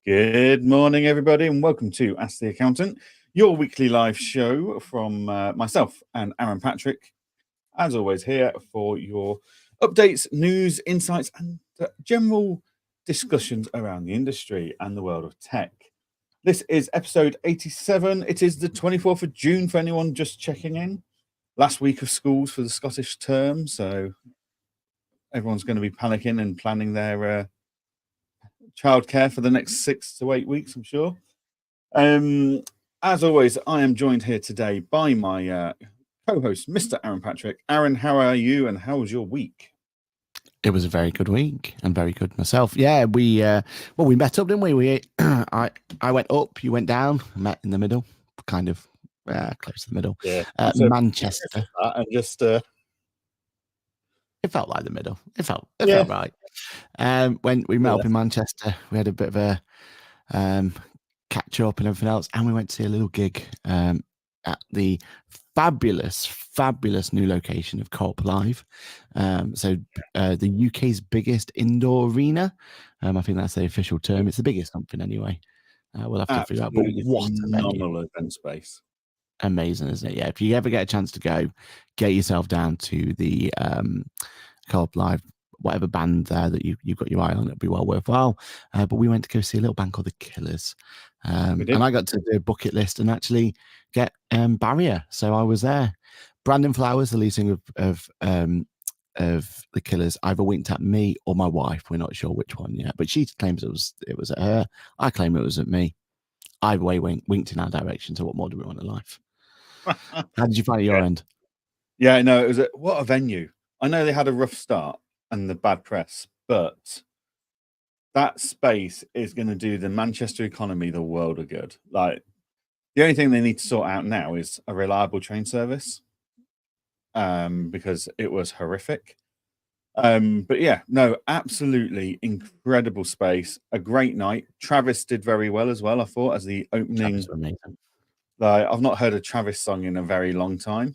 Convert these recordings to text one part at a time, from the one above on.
Good morning, everybody, and welcome to Ask the Accountant, your weekly live show from myself and Aaron Patrick. As always, here for your updates, news, insights, and general discussions around the industry and the world of tech. This is episode 87. It is the 24th of June for anyone just checking in. Last week of schools for the Scottish term, so everyone's going to be panicking and planning their childcare for the next 6 to 8 weeks, I'm sure. As always, I am joined here today by my co-host, Mr. Aaron Patrick. Aaron, how are you and how was your week? It was a very good week and very good myself. Yeah, we met up, didn't we? I went up, you went down, met in the middle, kind of close to the middle. Yeah, Manchester. And just it felt like the middle. It felt right. When we met up in Manchester, we had a bit of a catch up and everything else, and we went to see a little gig at the fabulous new location of Co-op Live. The UK's biggest indoor arena. I think that's the official term. It's the biggest something anyway. We'll have to figure out. But what a phenomenal event space! Amazing, isn't it? Yeah. If you ever get a chance to go, get yourself down to the Co-op Live, whatever band there that you've got your eye on, it'll be well worthwhile. But we went to go see a little band called The Killers. And I got to do a bucket list and actually get Barrier. So I was there. Brandon Flowers, the lead singer of The Killers, either winked at me or my wife. We're not sure which one yet, but she claims it was at her. I claim it was at me. Either way, winked in our direction. So what more do we want in life? How did you find it your end? Yeah, no, it was what a venue. I know they had a rough start and the bad press, but that space is going to do the Manchester economy the world of good. Like, the only thing they need to sort out now is a reliable train service, because it was horrific. But yeah, no, absolutely incredible space. A great night. Travis did very well as well, I thought, as the opening. Like, I've not heard a Travis song in a very long time.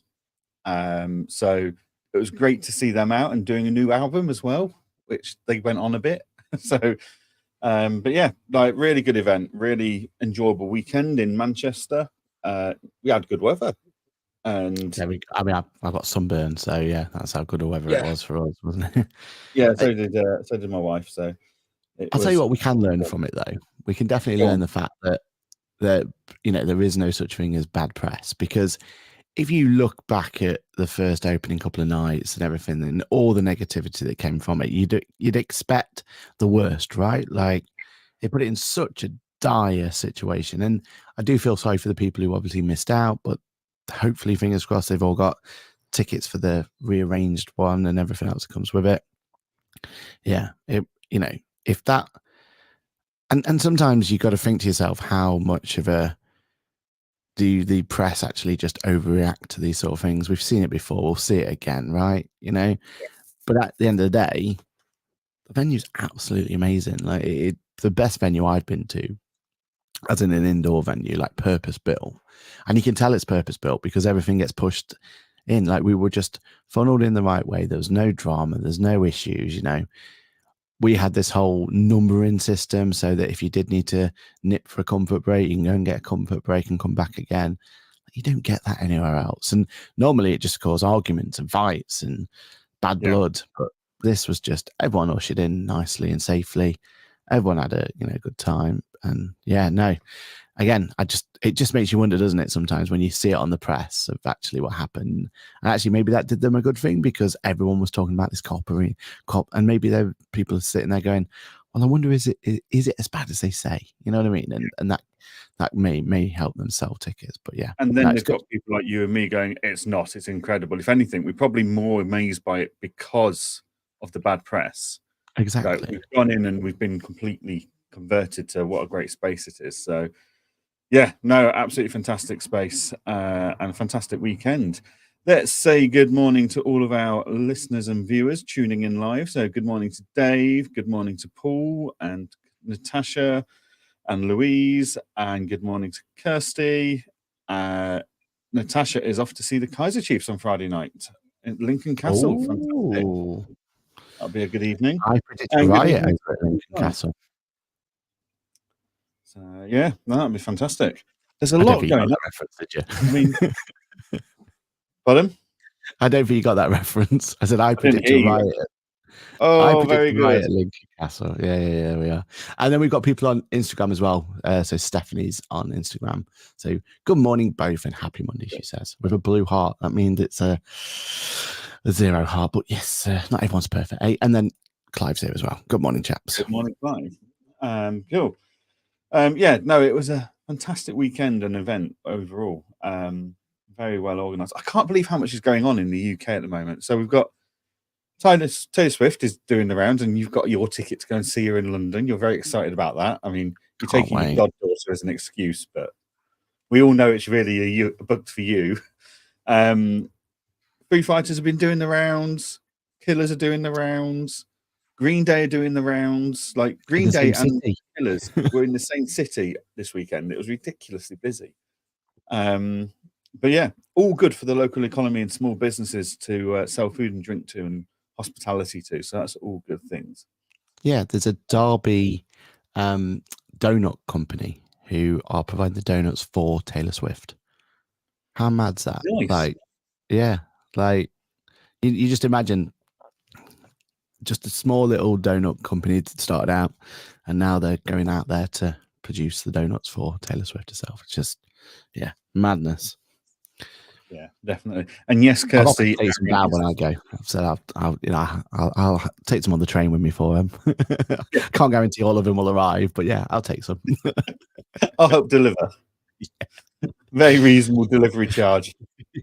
So it was great to see them out and doing a new album as well, which they went on a bit. So, but yeah, like, really good event, really enjoyable weekend in Manchester. We had good weather. And yeah, I got sunburned, so yeah, that's how good a weather it was for us, wasn't it? Yeah, so did my wife. So I'll tell you what we can learn from it, though. We can definitely learn the fact that there is no such thing as bad press, because if you look back at the first opening couple of nights and everything and all the negativity that came from it, you'd expect the worst, right? Like, they put it in such a dire situation, and I do feel sorry for the people who obviously missed out, but hopefully, fingers crossed, they've all got tickets for the rearranged one and everything else that comes with it. Yeah, if that, and sometimes you got to think to yourself, how much of do the press actually just overreact to these sort of things? We've seen it before, we'll see it again, right? But at the end of the day, the venue's absolutely amazing. Like, the best venue I've been to, as in an indoor venue, like purpose built. And you can tell it's purpose built because everything gets pushed in. Like, we were just funneled in the right way. There was no drama. There's no issues, We had this whole numbering system so that if you did need to nip for a comfort break, you can go and get a comfort break and come back again. You don't get that anywhere else. And normally it just causes arguments and fights and bad blood. But this was just everyone ushered in nicely and safely. Everyone had a good time. And yeah, no. Again, it just makes you wonder, doesn't it, sometimes when you see it on the press of actually what happened. And actually, maybe that did them a good thing because everyone was talking about this cop, and maybe there were people sitting there going, well, I wonder, is it as bad as they say? You know what I mean? And that may help them sell tickets. But yeah. And then they've got people like you and me going, it's not, it's incredible. If anything, we're probably more amazed by it because of the bad press. Exactly. Like, we've gone in and we've been completely converted to what a great space it is. So yeah, no, absolutely fantastic space and a fantastic weekend. Let's say good morning to all of our listeners and viewers tuning in live. So good morning to Dave, good morning to Paul and Natasha and Louise, and good morning to Kirsty. Natasha is off to see the Kaiser Chiefs on Friday night at Lincoln Castle. Fantastic. That'll be a good evening. I predict a riot over at Lincoln Castle. Yeah, no, that'd be fantastic. There's a I don't lot think you got going on. that reference, did you? I mean, pardon? I don't think you got that reference. I said I predict hear a you. riot. I Oh, predict very a riot good. at Lincoln Castle. Yeah, we are. And then we've got people on Instagram as well. So Stephanie's on Instagram. So good morning, both, and happy Monday, she says, with a blue heart. That means it's a 0 heart. But yes, not everyone's perfect. Eh? And then Clive's here as well. Good morning, chaps. Good morning, Clive. Cool. Yeah, no, it was a fantastic weekend and event overall. Very well organised. I can't believe how much is going on in the UK at the moment. So we've got Taylor Swift is doing the rounds, and you've got your ticket to go and see her in London. You're very excited about that. I mean, you're Can't taking wait. your goddaughter as an excuse, but we all know it's really a booked for you. Foo Fighters have been doing the rounds. Killers are doing the rounds. Green Day are doing the rounds. Like Green Day and Killers were in the same city this weekend. It was ridiculously busy. But yeah, all good for the local economy and small businesses to sell food and drink to and hospitality to. So that's all good things. Yeah, there's a Derby donut company who are providing the donuts for Taylor Swift. How mad's that? Nice. Like, yeah, like you just imagine just a small little donut company that started out, and now they're going out there to produce the donuts for Taylor Swift herself. It's just, yeah, madness. Yeah, definitely. And yes, Kirsty, I'll take some down when I go. I've said I'll take some on the train with me for them. Can't guarantee all of them will arrive, but yeah, I'll take some. I'll help deliver. Yeah. Very reasonable delivery charge.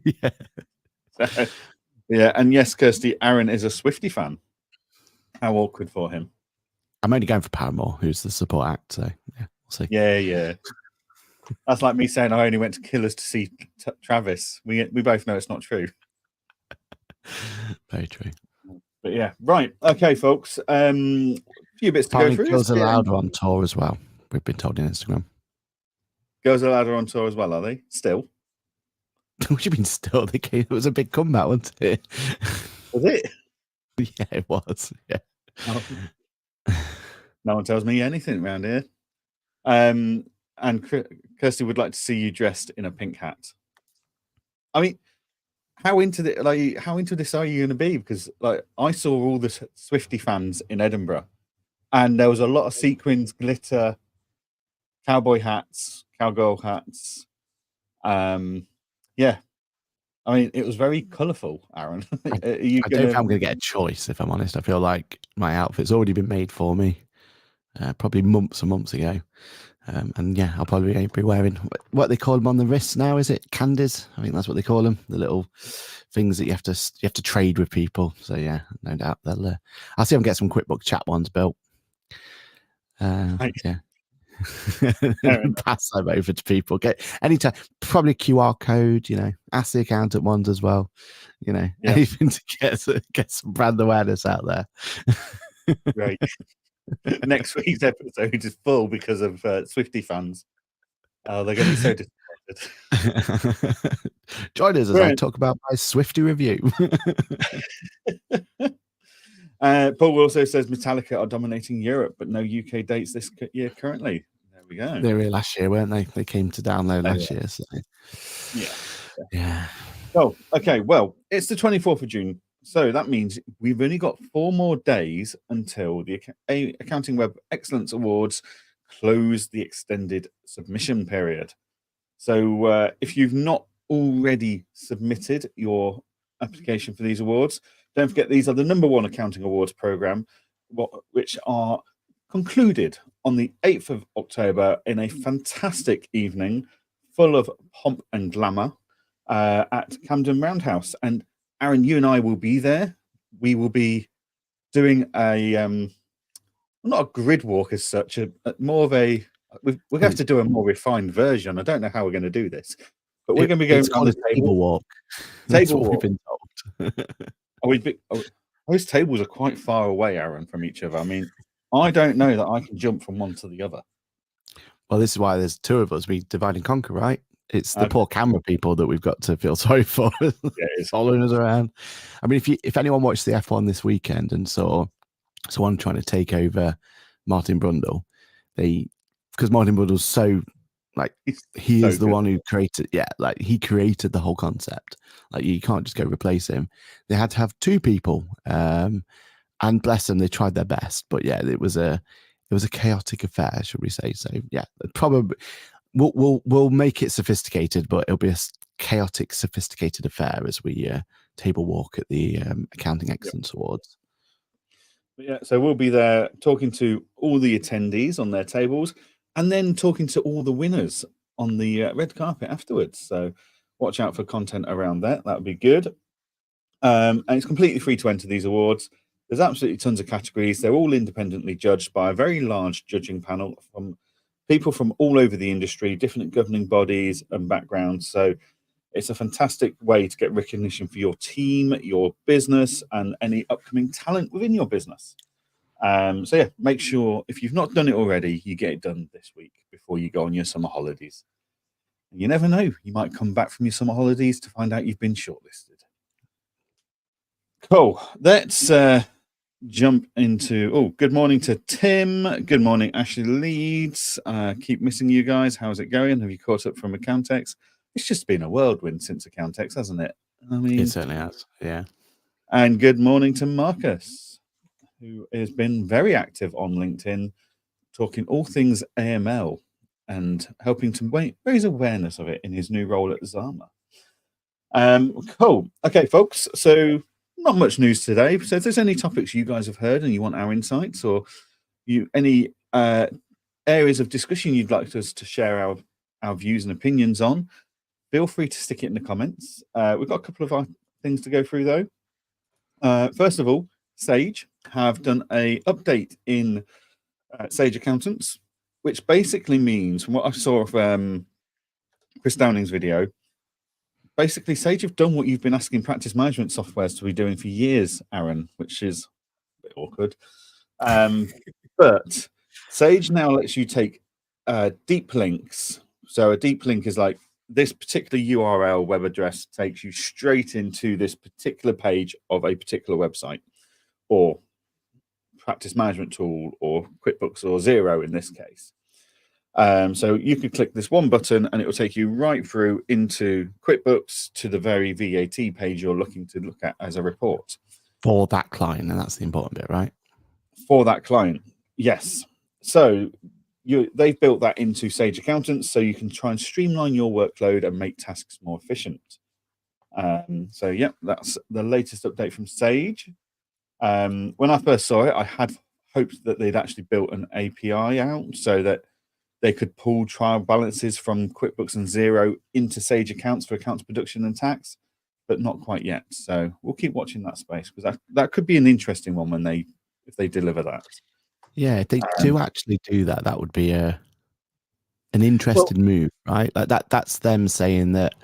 Yeah. So, yeah, and yes, Kirsty, Aaron is a Swiftie fan. How awkward for him. I'm only going for Paramore, who's the support act. So yeah, we'll see. Yeah. That's like me saying I only went to Killers to see Travis. We both know it's not true. Very true. But yeah, right. Okay, folks. A few bits to go through. Girls Aloud are on tour as well. We've been told on Instagram. Girls Aloud are on tour as well, are they? Still? What do you mean still? It was a big comeback, wasn't it? Was it? Yeah, it was. Yeah. No one tells me anything around here. And Kirsty would like to see you dressed in a pink hat. I mean, how into this are you going to be? Because like I saw all the Swiftie fans in Edinburgh, and there was a lot of sequins, glitter, cowboy hats, cowgirl hats. Yeah, I mean it was very colourful. Aaron, I don't know if I'm going to get a choice. If I'm honest, I feel like my outfit's already been made for me, probably months and months ago. And yeah, I'll probably be wearing what they call them on the wrists now. Is it candies? I think that's what they call them. The little things that you have to trade with people. So yeah, no doubt they'll. I'll see if I can get some QuickBooks chat ones built. Yeah. Pass them over to people. Get anytime, probably QR code. Ask the accountant ones as well. Anything to get some brand awareness out there. Right. Next week's episode is full because of Swiftie fans. They're going to be so disappointed. Join us as I talk about my Swiftie review. Paul also says Metallica are dominating Europe, but no UK dates this year currently. There we go. They were last year, weren't they? They came to download last year. So. Yeah. Oh, okay. Well, it's the 24th of June. So that means we've only got 4 more days until the Accounting Web Excellence Awards close the extended submission period. So if you've not already submitted your application for these awards, don't forget these are the #1 accounting awards program, which are concluded on the 8th of October in a fantastic evening full of pomp and glamour at Camden Roundhouse. And Aaron, you and I will be there. We will be doing not a grid walk as such, more of a. We're going to have to do a more refined version. I don't know how we're going to do this, but we're going to be going on a table walk. Table walk. We've been told. Those tables are quite far away, Aaron, from each other. I mean, I don't know that I can jump from one to the other. Well, this is why there's 2 of us. We divide and conquer, right? It's the poor camera people that we've got to feel sorry for, following us around. I mean, if anyone watched the F1 this weekend and saw someone trying to take over Martin Brundle, they because Martin Buddle's so like he so is the good. one who created, like he created the whole concept. Like you can't just go replace him. They had to have two people, and bless them, they tried their best. But yeah, it was a chaotic affair, should we say? So yeah, probably we'll make it sophisticated, but it'll be a chaotic, sophisticated affair as we table walk at the Accounting Excellence Awards. Yeah, so we'll be there talking to all the attendees on their tables, and then talking to all the winners on the red carpet afterwards. So watch out for content around that. That would be good. And it's completely free to enter these awards. There's absolutely tons of categories. They're all independently judged by a very large judging panel from people from all over the industry, different governing bodies and backgrounds. So it's a fantastic way to get recognition for your team, your business, and any upcoming talent within your business. So yeah, make sure if you've not done it already, you get it done this week before you go on your summer holidays. You never know, you might come back from your summer holidays to find out you've been shortlisted. Cool. Let's jump into. Oh, good morning to Tim. Good morning, Ashley Leeds. Keep missing you guys. How's it going? Have you caught up from Accountex? It's just been a whirlwind since Accountex, hasn't it? I mean, It certainly has. Yeah. And good morning to Marcus, who has been very active on LinkedIn, talking all things AML and helping to raise awareness of it in his new role at Zama. Cool. Okay, folks. So not much news today. So if there's any topics you guys have heard and you want our insights, or any areas of discussion you'd like us to share our views and opinions on, feel free to stick it in the comments. We've got a couple of things to go through though. First of all, Sage have done a update in Sage Accountants, which basically means, from what I saw of Chris Downing's video, basically Sage have done what you've been asking practice management softwares to be doing for years, Aaron, which is a bit awkward. But Sage now lets you take deep links. So a deep link is like this particular URL web address takes you straight into this particular page of a particular website, or practice management tool, or QuickBooks, or Xero in this case. So you could click this one button and it will take you right through into QuickBooks to the very VAT page you're looking to look at as a report. For that client, and that's the important bit, right? For that client, yes. So they've built that into Sage Accountants, so you can try and streamline your workload and make tasks more efficient. So yeah, that's the latest update from Sage. When I first saw it, I had hoped that they'd actually built an API out so that they could pull trial balances from QuickBooks and Xero into Sage Accounts for accounts production and tax, but not quite yet. So we'll keep watching that space, because that could be an interesting one if they deliver that. Yeah, if they do actually do that, that would be an interesting move, right? Like that's them saying that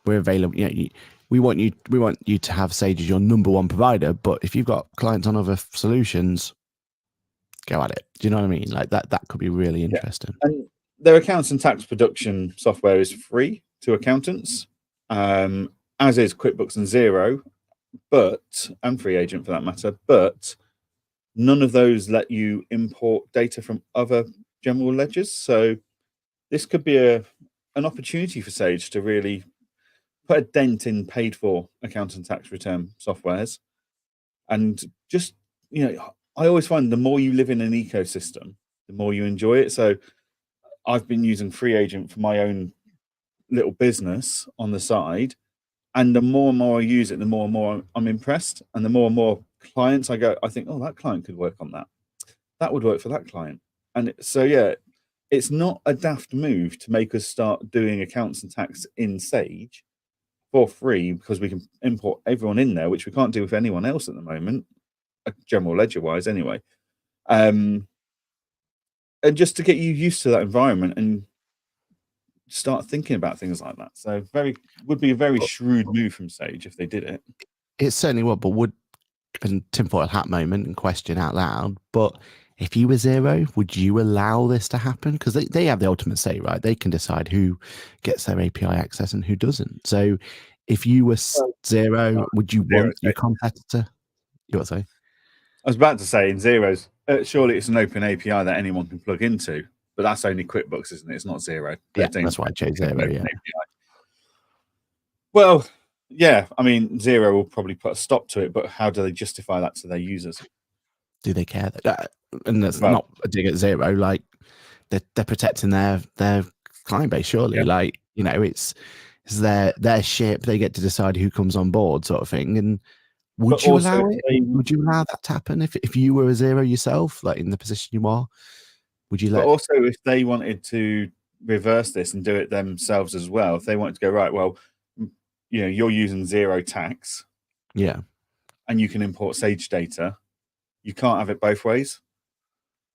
we're available. We want you to have Sage as your number one provider, but if you've got clients on other solutions, go at it. Do you know what I mean? Like that could be really interesting. Yeah. And their accounts and tax production software is free to accountants, as is QuickBooks and Xero, and Free Agent for that matter, but none of those let you import data from other general ledgers. So this could be an opportunity for Sage to really put a dent in paid for account and tax return softwares. And just, I always find the more you live in an ecosystem, the more you enjoy it. So I've been using Free Agent for my own little business on the side. And the more and more I use it, the more and more I'm impressed. And the more and more clients I think, oh, that client could work on that. That would work for that client. And so, yeah, it's not a daft move to make us start doing accounts and tax in Sage for free, because we can import everyone in there, which we can't do with anyone else at the moment, general ledger wise anyway. And just to get you used to that environment and start thinking about things like that. So would be a very shrewd move from Sage if they did it. It certainly would, but would, and tinfoil hat moment and question out loud, but if you were Xero, would you allow this to happen? Because they have the ultimate say, right? They can decide who gets their API access and who doesn't. So if you were Xero, would you want your competitor? You what say? I was about to say, in Xero's, surely it's an open API that anyone can plug into. but that's only QuickBooks, isn't it? It's not Xero. Yeah, that's why I chose Xero. Yeah. Well, yeah. I mean, Xero will probably put a stop to it, but how do they justify that to their users? Do they care? And that's not a dig at Xero. Like they're protecting their client base, surely. Yeah. Like, you know, it's their ship. They get to decide who comes on board, sort of thing. And would you allow it? Would you allow that to happen if you were a Xero yourself, like in the position you are? Would you let? But also, if they wanted to reverse this and do it themselves as well, if they wanted to go, right, well, you know, you're using Xero tax, yeah, and you can import Sage data, you can't have it both ways.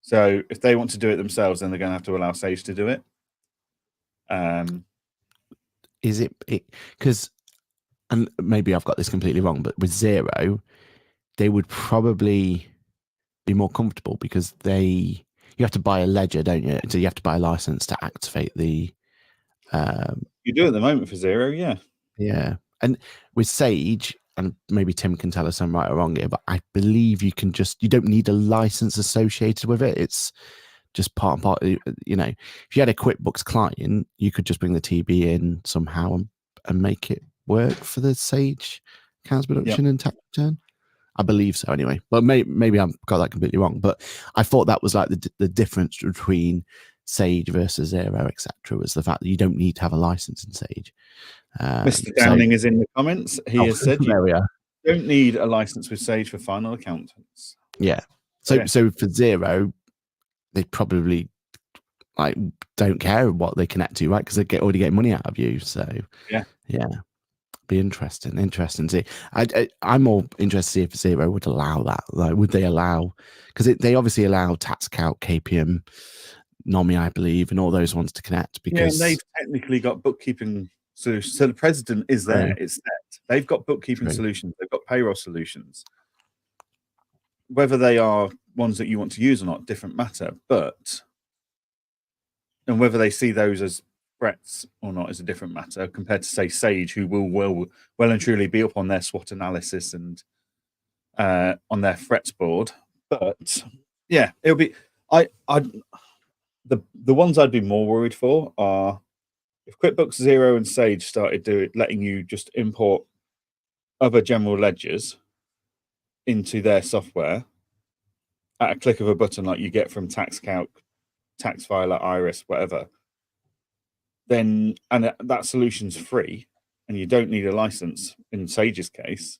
So if they want to do it themselves, then they're going to have to allow Sage to do it. Is it because, and maybe I've got this completely wrong, but with Xero, they would probably be more comfortable because you have to buy a ledger, don't you? So you have to buy a license to activate the. You do at the moment for Xero, yeah. Yeah, and with Sage, and maybe Tim can tell us I'm right or wrong here, but I believe you don't need a license associated with it. It's just part and part. You know, if you had a QuickBooks client, you could just bring the TB in somehow and make it work for the Sage accounts production and tax return. I believe so, anyway. But maybe I've got that completely wrong. But I thought that was like the difference between Sage versus Xero, etc., was the fact that you don't need to have a license in Sage. Mr. Downing is in the comments. He has said you don't need a license with Sage for final accountants. Yeah. So for Xero, they probably like don't care what they connect to, right? Because they already get money out of you. So yeah. Be interesting to see. I'm more interested to see if Xero would allow that. Like, would they allow? Because they obviously allow TaxCalc, KPM, NOMI, I believe, and all those ones to connect. Because they've technically got bookkeeping solutions. So the president is there. It's set. They've got bookkeeping solutions. They've got payroll solutions. Whether they are ones that you want to use or not, different matter. And whether they see those as threats or not is a different matter compared to, say, Sage, who will well and truly be up on their SWOT analysis and on their threats board. But yeah, it'll be the ones I'd be more worried for are if QuickBooks Xero and Sage started letting you just import other general ledgers into their software at a click of a button, like you get from TaxCalc, TaxFiler, Iris, whatever. Then, and that solution's free and you don't need a license in Sage's case,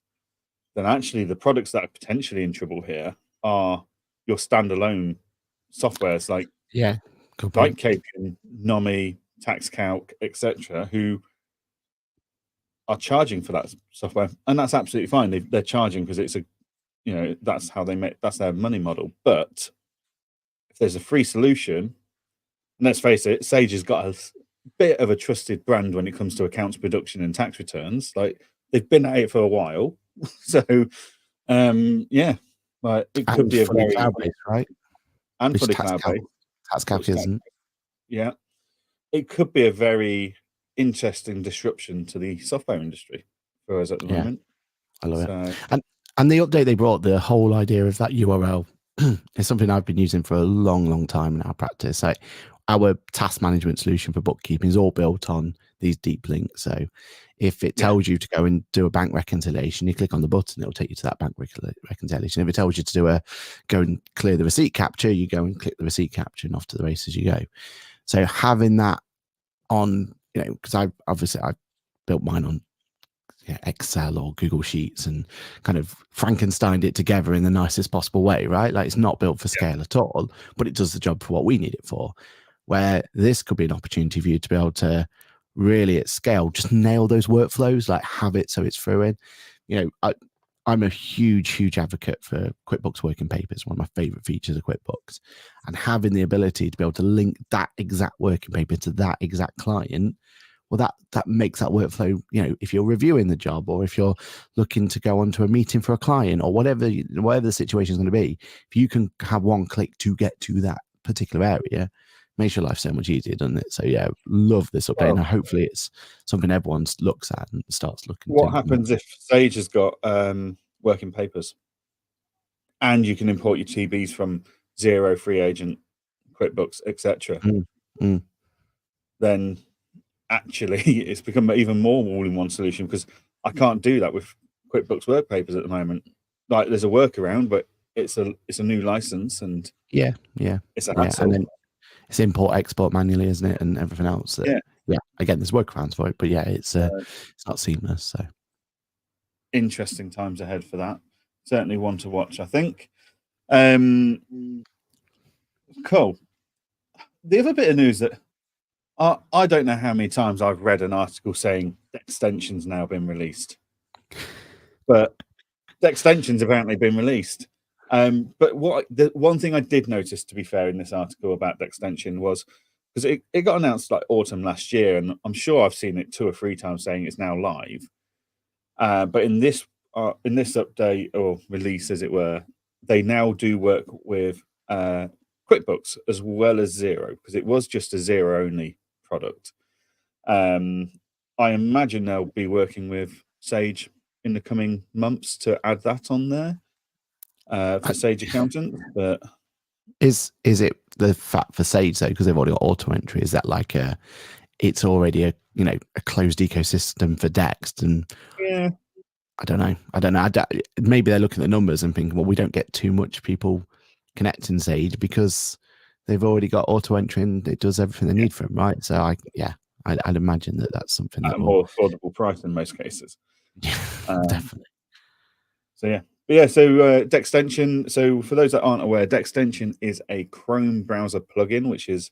then actually the products that are potentially in trouble here are your standalone softwares like KPM, NOMI, TaxCalc, etc., who are charging for that software, and that's absolutely fine. They're charging because it's that's how they make, that's their money model. But if there's a free solution, and let's face it, Sage has got a bit of a trusted brand when it comes to accounts production and tax returns. Like, they've been at it for a while. So like, it could be a very cloud-based, right? And fully cloud-based. TaxCalc isn't. Yeah. It could be a very interesting disruption to the software industry for us at the moment. I love it. And the update they brought, the whole idea of that URL is something I've been using for a long, long time in our practice. Like, our task management solution for bookkeeping is all built on these deep links. So if it tells you to go and do a bank reconciliation, you click on the button, it'll take you to that bank reconciliation. If it tells you to go and clear the receipt capture, you go and click the receipt capture and off to the races you go. So having that on, because I built mine on Excel or Google Sheets and kind of Frankensteined it together in the nicest possible way, right? Like, it's not built for scale at all, but it does the job for what we need it for. Where this could be an opportunity for you to be able to really at scale just nail those workflows, like have it so it's through in. I'm a huge advocate for QuickBooks Working Papers, one of my favorite features of QuickBooks, and having the ability to be able to link that exact working paper to that exact client. Well, that makes that workflow, if you're reviewing the job or if you're looking to go onto a meeting for a client or whatever the situation is going to be, if you can have one click to get to that particular area, makes your life so much easier, doesn't it? So yeah, love this update. Now, hopefully it's something everyone looks at and starts looking. What happens if Sage has got working papers and you can import your TBs from Xero, Free Agent, QuickBooks, etc., Mm. then actually it's become an even more all-in-one solution, because I can't do that with QuickBooks Work Papers at the moment. Like, there's a workaround, but it's a new license, and Yeah. it's a hassle. And then it's import export manually, isn't it, and everything else. Yeah. Again, there's workarounds for it, but yeah, it's not seamless. So interesting times ahead for that. Certainly one to watch, I think. Cool. The other bit of news that I don't know how many times I've read an article saying the extension's now been released, but the extension's apparently been released. But the one thing I did notice, to be fair, in this article about the extension was, because it got announced like autumn last year, and I'm sure I've seen it 2 or 3 times saying it's now live. But in this update or release, as it were, they now do work with QuickBooks as well as Xero, because it was just a Xero only product. I imagine they'll be working with Sage in the coming months to add that on there for Sage Accountant. But is it the fact for Sage though, because they've already got auto entry? Is that like it's already a closed ecosystem for Dext? And yeah, I don't know. Maybe they're looking at the numbers and thinking, well, we don't get too much people connecting Sage because they've already got auto entry and it does everything they need for them, right? So I'd imagine that's something at that a more affordable price in most cases. Definitely. So so Dextension. So for those that aren't aware, Dextension is a Chrome browser plugin, which is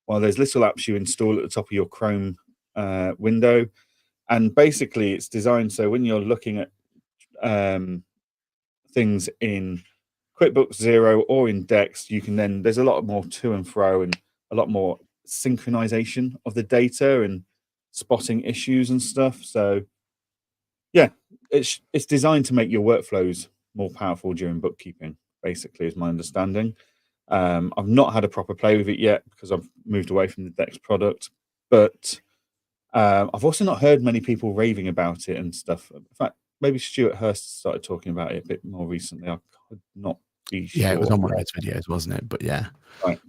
there's little apps you install at the top of your Chrome window, and basically it's designed so when you're looking at things in QuickBooks Xero or in Dex, you can then, there's a lot more to and fro and a lot more synchronization of the data and spotting issues and stuff. So yeah, it's designed to make your workflows more powerful during bookkeeping, basically, is my understanding. I've not had a proper play with it yet because I've moved away from the Dex product, but I've also not heard many people raving about it and stuff. In fact, maybe Stuart Hurst started talking about it a bit more recently. I could not be sure. Yeah, it was on one of his videos, wasn't it? But yeah. Right.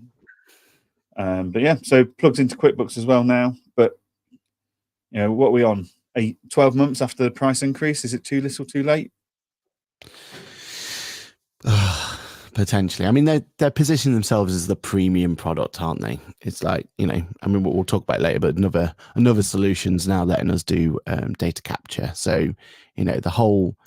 But yeah, so plugs into QuickBooks as well now. But what are we on? 12 months after the price increase? Is it too little, too late? Potentially. I mean, they're positioning themselves as the premium product, aren't they? It's like, I mean, we'll talk about it later, but another solution's now letting us do data capture. So, the whole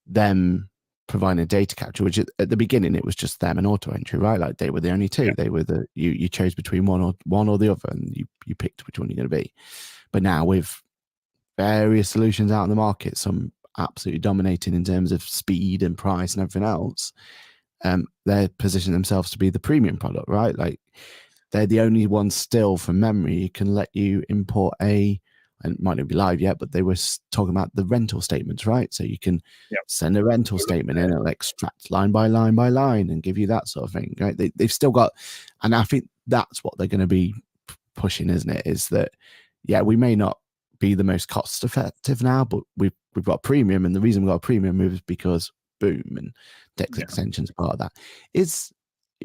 them providing data capture, which at the beginning it was just them and auto entry, right? Like they were the only two. Yeah. They were you chose between one or the other, and you picked which one you're going to be. But now with various solutions out in the market, some absolutely dominating in terms of speed and price and everything else, they're positioning themselves to be the premium product, right? Like they're the only ones still from memory who can let you import and it might not be live yet, but they were talking about the rental statements, right? So you can send a rental statement in, it'll extract line by line by line and give you that sort of thing, right? They've still got, and I think that's what they're going to be pushing, isn't it? Is that, we may not be the most cost effective now, but we've got premium, and the reason we've got a premium is because boom, and Dex extensions part of that. Is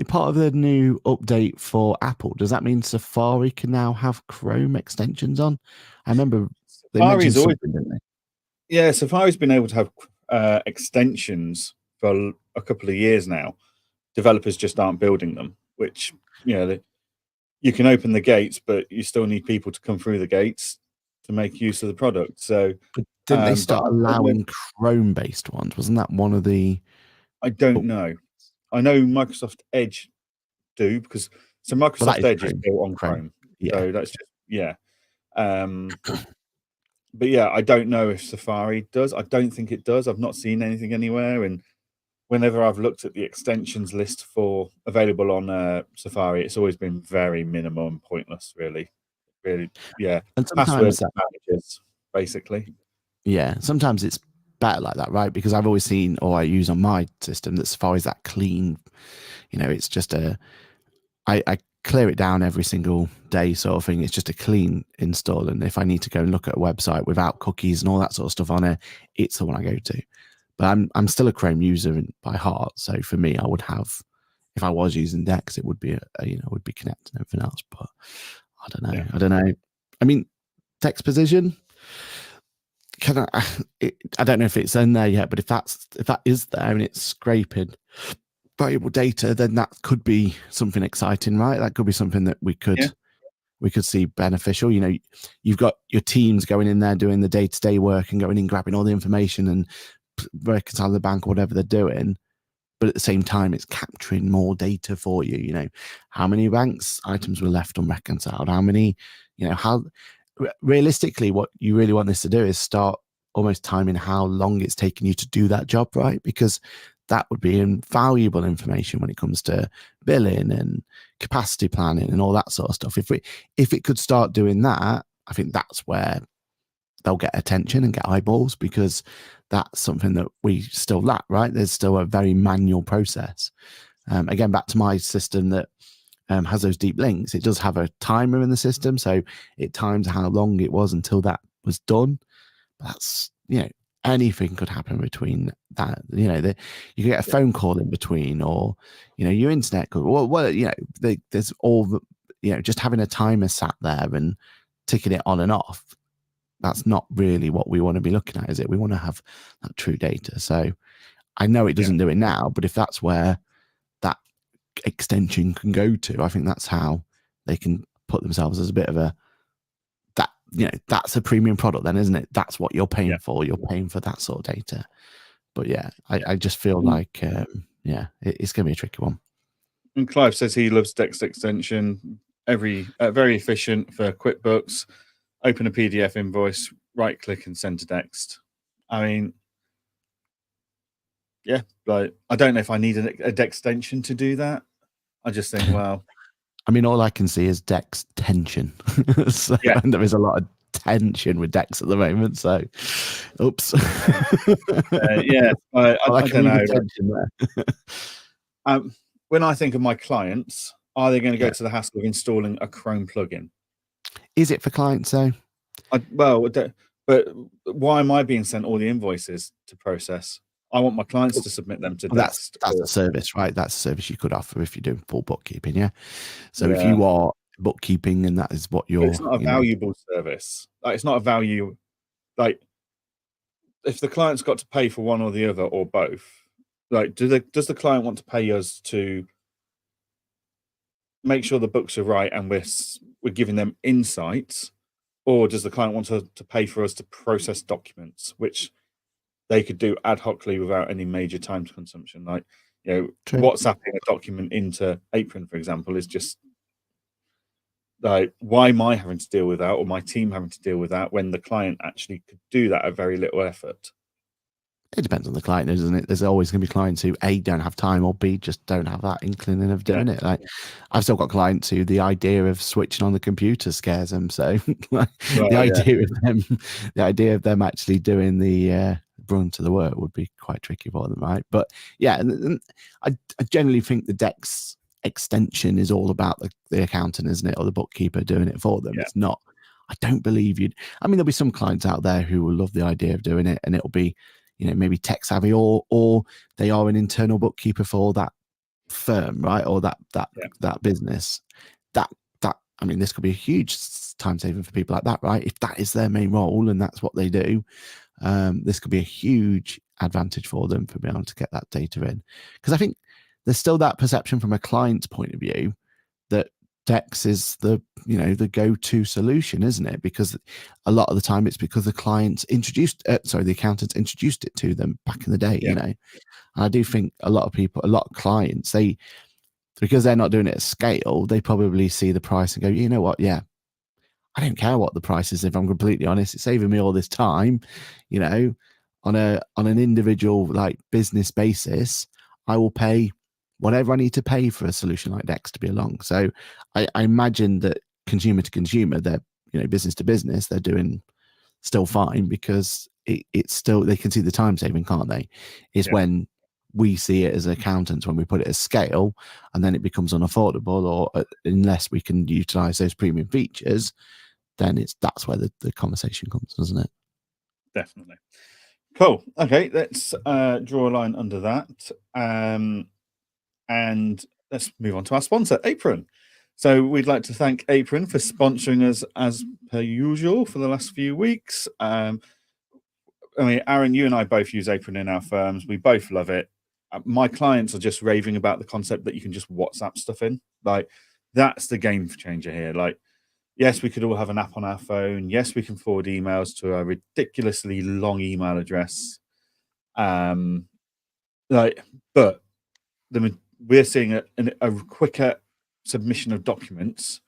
part of the new update for Apple, does that mean Safari can now have Chrome extensions on? I remember they mentioned something, didn't they? Yeah, Safari's been able to have extensions for a couple of years now. Developers just aren't building them, which, you can open the gates, but you still need people to come through the gates to make use of the product. So but didn't they start allowing Chrome-based ones? Wasn't that one of the... I don't know. I know Microsoft Edge do, because Microsoft Edge is built on Chrome. So that's just but I don't know if Safari does. I don't think it does. I've not seen anything anywhere, and whenever I've looked at the extensions list for available on Safari, it's always been very minimal and pointless, really. And sometimes managers, basically. Yeah, sometimes it's better like that, right? Because I've always seen, or I use on my system, that Safari is that clean. It's just I clear it down every single day sort of thing. It's just a clean install, and if I need to go and look at a website without cookies and all that sort of stuff on it, it's the one I go to. But I'm still a Chrome user by heart, so for me, I would have if I was using Dex, it would be would be Connect and everything else. But I don't know. Yeah. I don't know. I mean, text position. I don't know if it's in there yet, but if that is there and it's scraping valuable data, then that could be something exciting, right? That could be something that we could see beneficial. You've got your teams going in there doing the day-to-day work and going in grabbing all the information and reconciling the bank or whatever they're doing, but at the same time it's capturing more data for you. How many banks items were left unreconciled, how many, how realistically what you really want this to do is start almost timing how long it's taking you to do that job, right? Because that would be invaluable information when it comes to billing and capacity planning and all that sort of stuff. If it could start doing that, I think that's where they'll get attention and get eyeballs, because that's something that we still lack, right? There's still a very manual process. Again, back to my system that has those deep links. It does have a timer in the system, so it times how long it was until that was done. But that's, anything could happen between that. You could get a phone call in between, or your internet could. There's all the, just having a timer sat there and ticking it on and off. That's not really what we want to be looking at, is it? We want to have that true data. So I know it doesn't do it now, but if that's where that extension can go to, I think that's how they can put themselves as a bit of that's a premium product then, isn't it? That's what you're paying for. You're paying for that sort of data. But I just feel like it's going to be a tricky one. And Clive says he loves Dex extension. Very efficient for QuickBooks. Open a PDF invoice, right click and send to Dex. I mean, like, I don't know if I need a Dex extension to do that. I just think, well, I mean, all I can see is Dex tension. And there is a lot of tension with Dex at the moment. So, oops. I don't know. When I think of my clients, are they going to go to the hassle of installing a Chrome plugin? Is it for clients though? But why am I being sent all the invoices to process? I want my clients to submit them to Dex. That's a service, right? That's a service you could offer if you're doing full bookkeeping, yeah? So if you are bookkeeping and that is what you're... But it's not a valuable service. Like, it's not a value... Like, if the client's got to pay for one or the other or both, like, does the client want to pay us to make sure the books are right and we're giving them insights, or does the client want to pay for us to process documents, which they could do ad hocly without any major time consumption? Like, WhatsApping a document into Apron, for example, is just like, why am I having to deal with that, or my team having to deal with that, when the client actually could do that at very little effort? It depends on the client, doesn't it? There's always going to be clients who A, don't have time, or B, just don't have that inclining of doing it. Like, I've still got clients who the idea of switching on the computer scares them. So the idea of them actually doing the brunt of the work would be quite tricky for them, right? But and I generally think the Dex extension is all about the accountant, isn't it, or the bookkeeper doing it for them. It's not. I don't believe there'll be some clients out there who will love the idea of doing it, and it'll be, maybe tech savvy, or they are an internal bookkeeper for that firm, right? Or that business. This could be a huge time saving for people like that, right? If that is their main role and that's what they do, this could be a huge advantage for them for being able to get that data in. Because I think there's still that perception from a client's point of view that Dex is the go-to solution, isn't it? Because a lot of the time it's because the accountants introduced it to them back in the day. And I do think a lot of clients, because they're not doing it at scale, they probably see the price and go, you know what, I don't care what the price is, if I'm completely honest. It's saving me all this time, on an individual like business basis. I will pay whatever I need to pay for a solution like Dex to be along. So I imagine that consumer to consumer, they're, business to business, they're doing still fine, because it's still, they can see the time saving, can't they? It's when we see it as accountants, when we put it as scale, and then it becomes unaffordable, or unless we can utilize those premium features, then that's where the conversation comes, doesn't it? Definitely. Cool. Okay, let's draw a line under that. And let's move on to our sponsor, Apron. So we'd like to thank Apron for sponsoring us as per usual for the last few weeks. I mean, Aaron, you and I both use Apron in our firms. We both love it. My clients are just raving about the concept that you can just WhatsApp stuff in. Like, that's the game changer here. Like, yes, we could all have an app on our phone. Yes, we can forward emails to a ridiculously long email address. But we're seeing a quicker submission of documents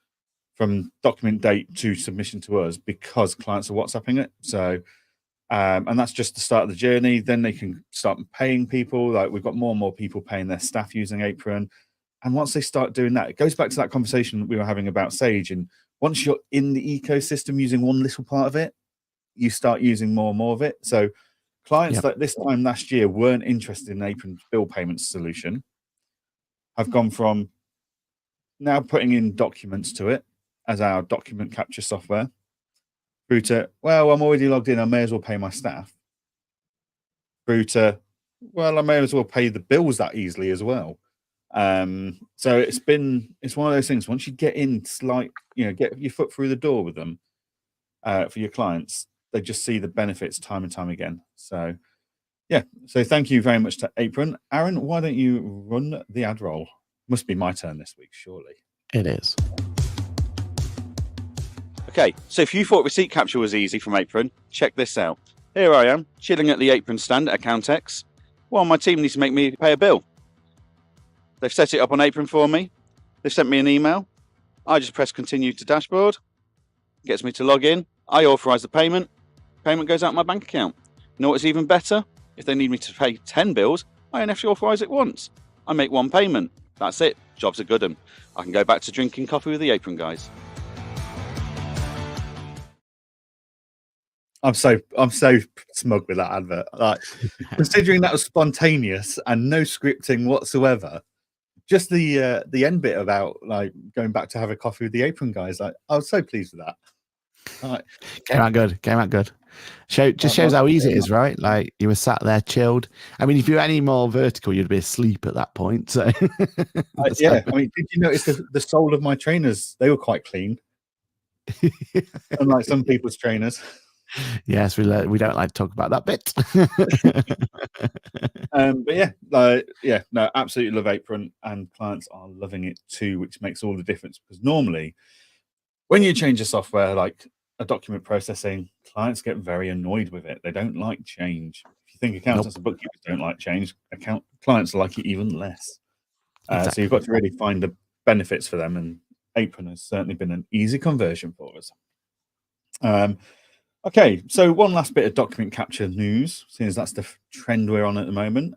from document date to submission to us because clients are WhatsApping it. So, and that's just the start of the journey. Then they can start paying people. Like, we've got more and more people paying their staff using Apron. And once they start doing that, it goes back to that conversation that we were having about Sage. And once you're in the ecosystem using one little part of it, you start using more and more of it. So clients that this time last year weren't interested in Apron's bill payments solution have gone from now putting in documents to it as our document capture software through to, well, I'm already logged in, I may as well pay my staff, through to, well, I may as well pay the bills that easily as well. So it's one of those things. Once you get in, get your foot through the door with them for your clients, they just see the benefits time and time again. So yeah, so thank you very much to Apron. Aaron, why don't you run the ad roll? Must be my turn this week, surely. It is. Okay, so if you thought receipt capture was easy from Apron, check this out. Here I am, chilling at the Apron stand at Accountex, while my team needs to make me pay a bill. They've set it up on Apron for me. They've sent me an email. I just press continue to dashboard. Gets me to log in. I authorize the payment. Payment goes out my bank account. You know what's even better? If they need me to pay 10 bills, I only have to authorize it once. I make one payment. That's it. Job's a good one. I can go back to drinking coffee with the Apron guys. I'm so smug with that advert. Like, considering that was spontaneous and no scripting whatsoever. Just the end bit about like going back to have a coffee with the Apron guys. Like, I was so pleased with that. Right. Came out good. Shows how easy it is, right? Like, you were sat there chilled. I mean, if you're any more vertical, you'd be asleep at that point. So yeah. I mean, did you notice the sole of my trainers? They were quite clean, unlike some people's trainers. Yes, we don't like to talk about that bit. But no, absolutely love Apron, and clients are loving it too, which makes all the difference. Because normally, when you change a software like a document processing, clients get very annoyed with it. They don't like change. If you think accountants and bookkeepers don't like change, clients like it even less. Exactly. So you've got to really find the benefits for them, and Apron has certainly been an easy conversion for us. Okay, so one last bit of document capture news, seeing as that's the trend we're on at the moment.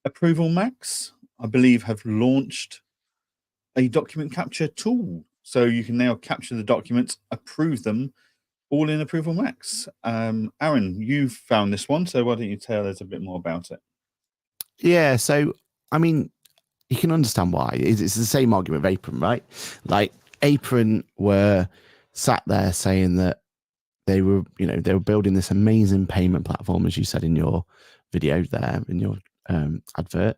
Approval Max, I believe, have launched a document capture tool. So you can now capture the documents, approve them, all in Approval Max. Aaron, you've found this one, so why don't you tell us a bit more about it? Yeah, so, I mean, you can understand why. It's the same argument with Apron, right? Like, Apron were sat there saying that they were building this amazing payment platform, as you said in your video there, in your advert.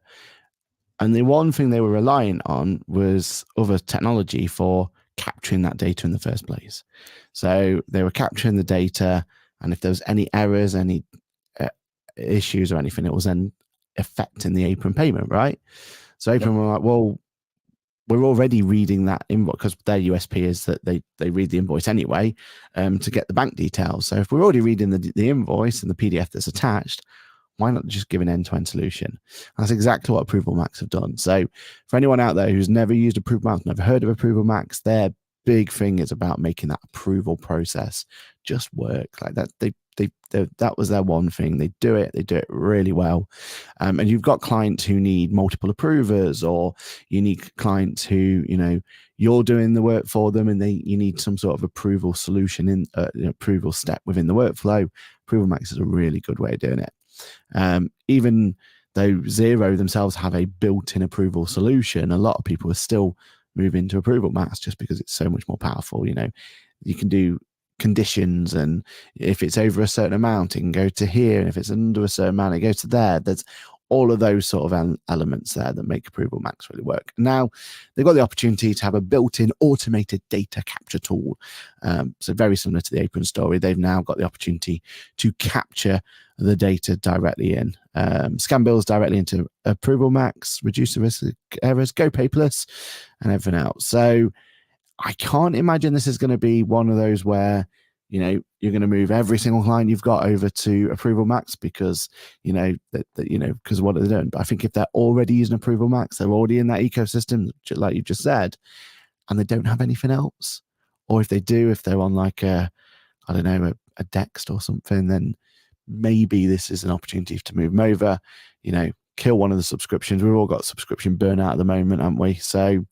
And the one thing they were relying on was other technology for capturing that data in the first place. So they were capturing the data, and if there was any errors, any issues or anything, it was then affecting the Apron payment, right? So Apron were like, well, we're already reading that invoice, because their USP is that they read the invoice anyway to get the bank details. So if we're already reading the invoice and the PDF that's attached, why not just give an end-to-end solution? And that's exactly what Approval Max have done. So for anyone out there who's never used Approval Max, never heard of Approval Max, their big thing is about making that approval process just work. Like that, that was their one thing. They do it really well. And you've got clients who need multiple approvers, or you need clients who, you're doing the work for them and you need some sort of approval solution in approval step within the workflow. Approval Max is a really good way of doing it. Even though Xero themselves have a built-in approval solution, a lot of people are still moving to Approval Max just because it's so much more powerful. You can do conditions, and if it's over a certain amount, it can go to here, and if it's under a certain amount, it goes to there. There's all of those sort of elements there that make Approval Max really work. Now, they've got the opportunity to have a built-in automated data capture tool. So very similar to the Apron story, they've now got the opportunity to capture the data directly in. Scan bills directly into Approval Max, reduce the risk of errors, go paperless, and everything else. So I can't imagine this is going to be one of those where, you know, you're going to move every single client you've got over to Approval Max because, you know, because of what they're doing. But I think if they're already using Approval Max, they're already in that ecosystem, like you just said, and they don't have anything else, or if they do, if they're on like a Dext or something, then maybe this is an opportunity to move them over, you know, kill one of the subscriptions. We've all got subscription burnout at the moment, haven't we? So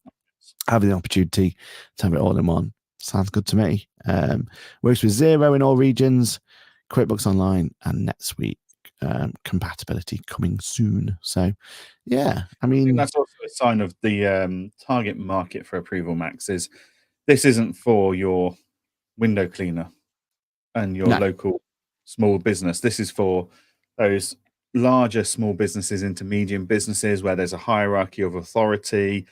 having the opportunity to have it all in one sounds good to me. Works with Xero in all regions, QuickBooks Online and NetSuite compatibility coming soon. So, yeah, I mean, that's also a sign of the target market for Approval Max is this isn't for your window cleaner and your local small business. This is for those larger small businesses into medium businesses where there's a hierarchy of authority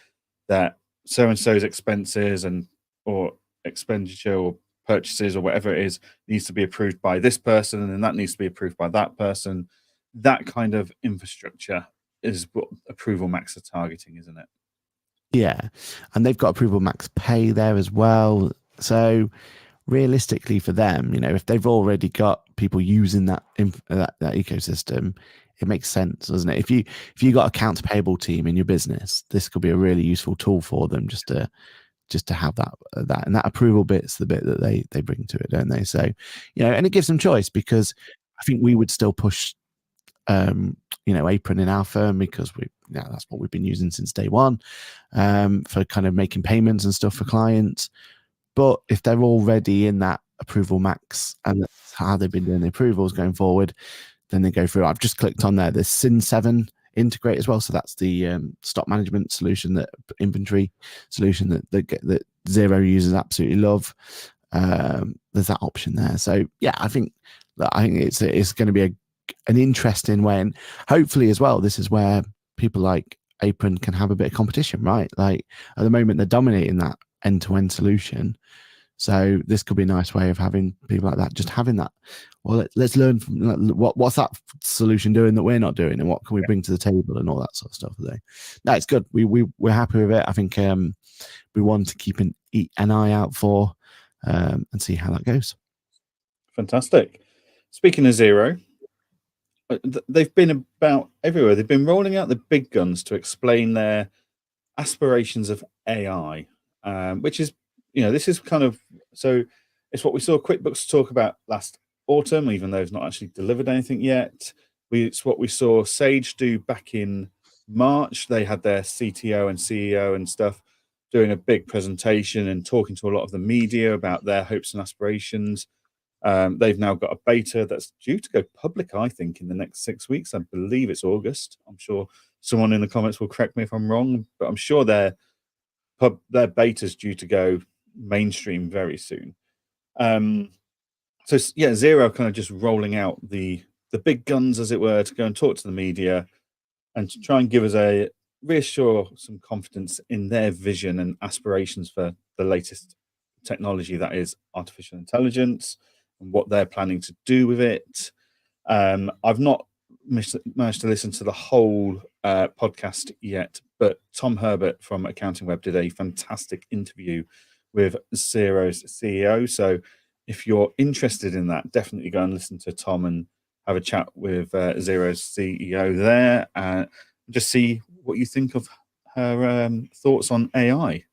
that so-and-so's expenses and or expenditure or purchases or whatever it is needs to be approved by this person, and then that needs to be approved by that person. That kind of infrastructure is what Approval Max are targeting, isn't it? Yeah, and they've got Approval Max Pay there as well. So realistically for them, you know, if they've already got people using that ecosystem, it makes sense, doesn't it? If you got accounts payable team in your business, this could be a really useful tool for them just to have that and that approval bit's the bit that they bring to it, don't they? So, you know, and it gives them choice, because I think we would still push you know, Apron in our firm because that's what we've been using since day one for kind of making payments and stuff for clients. But if they're already in that Approval Max and that's how they've been doing the approvals going forward, then they go through. I've just clicked on there. There's Sin7 integrate as well. So that's the stock management solution, that inventory solution that Xero users absolutely love. There's that option there. So yeah, I think it's going to be an interesting way, and hopefully as well, this is where people like Apron can have a bit of competition, right? Like at the moment, they're dominating that end-to-end solution. So this could be a nice way of having people like that, just having that. Well, let's learn from what's that solution doing that we're not doing, and what can we bring to the table, and all that sort of stuff. No, it's good. We're happy with it. I think we want to keep an eye out for and see how that goes. Fantastic. Speaking of Xero, they've been about everywhere. They've been rolling out the big guns to explain their aspirations of AI, which is, you know, this is kind of, so it's what we saw QuickBooks talk about last autumn, even though it's not actually delivered anything yet. It's what we saw Sage do back in March. They had their CTO and CEO and stuff doing a big presentation and talking to a lot of the media about their hopes and aspirations. They've now got a beta that's due to go public, I think, in the next 6 weeks. I believe it's August. I'm sure someone in the comments will correct me if I'm wrong, but I'm sure their beta's due to go mainstream very soon. So yeah, Xero kind of just rolling out the big guns, as it were, to go and talk to the media and to try and give us reassure some confidence in their vision and aspirations for the latest technology, that is artificial intelligence, and what they're planning to do with it. I've not managed to listen to the whole podcast yet, but Tom Herbert from Accounting Web did a fantastic interview with Xero's CEO. So if you're interested in that, definitely go and listen to Tom and have a chat with Xero's CEO there, and just see what you think of her thoughts on AI.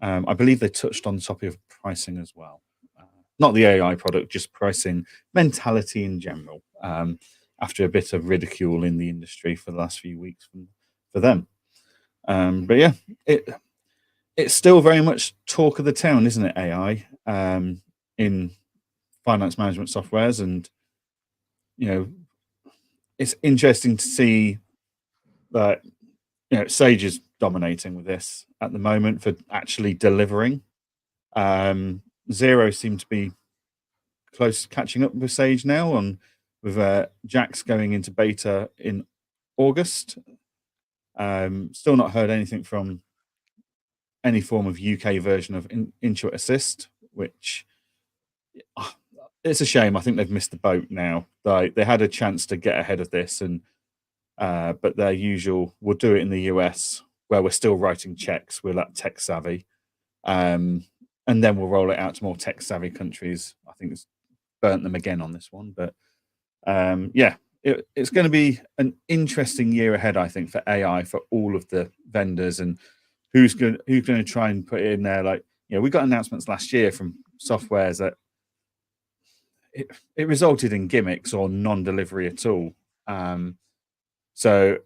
I believe they touched on the topic of pricing as well. Not the AI product, just pricing mentality in general, after a bit of ridicule in the industry for the last few weeks for them. But yeah, it's still very much talk of the town, isn't it, AI, in finance management softwares. And, you know, it's interesting to see that, you know, Sage is dominating with this at the moment for actually delivering. Xero seem to be close catching up with Sage now, with Jax going into beta in August. Still not heard anything from any form of UK version of Intuit Assist, which it's a shame. I think they've missed the boat now. They had a chance to get ahead of this, and but their usual, we'll do it in the US where we're still writing checks. We're that tech savvy, and then we'll roll it out to more tech savvy countries. I think it's burnt them again on this one, but yeah, it's going to be an interesting year ahead, I think, for AI for all of the vendors, and who's going to try and put it in there. Like, we got announcements last year from softwares that it resulted in gimmicks or non-delivery at all. So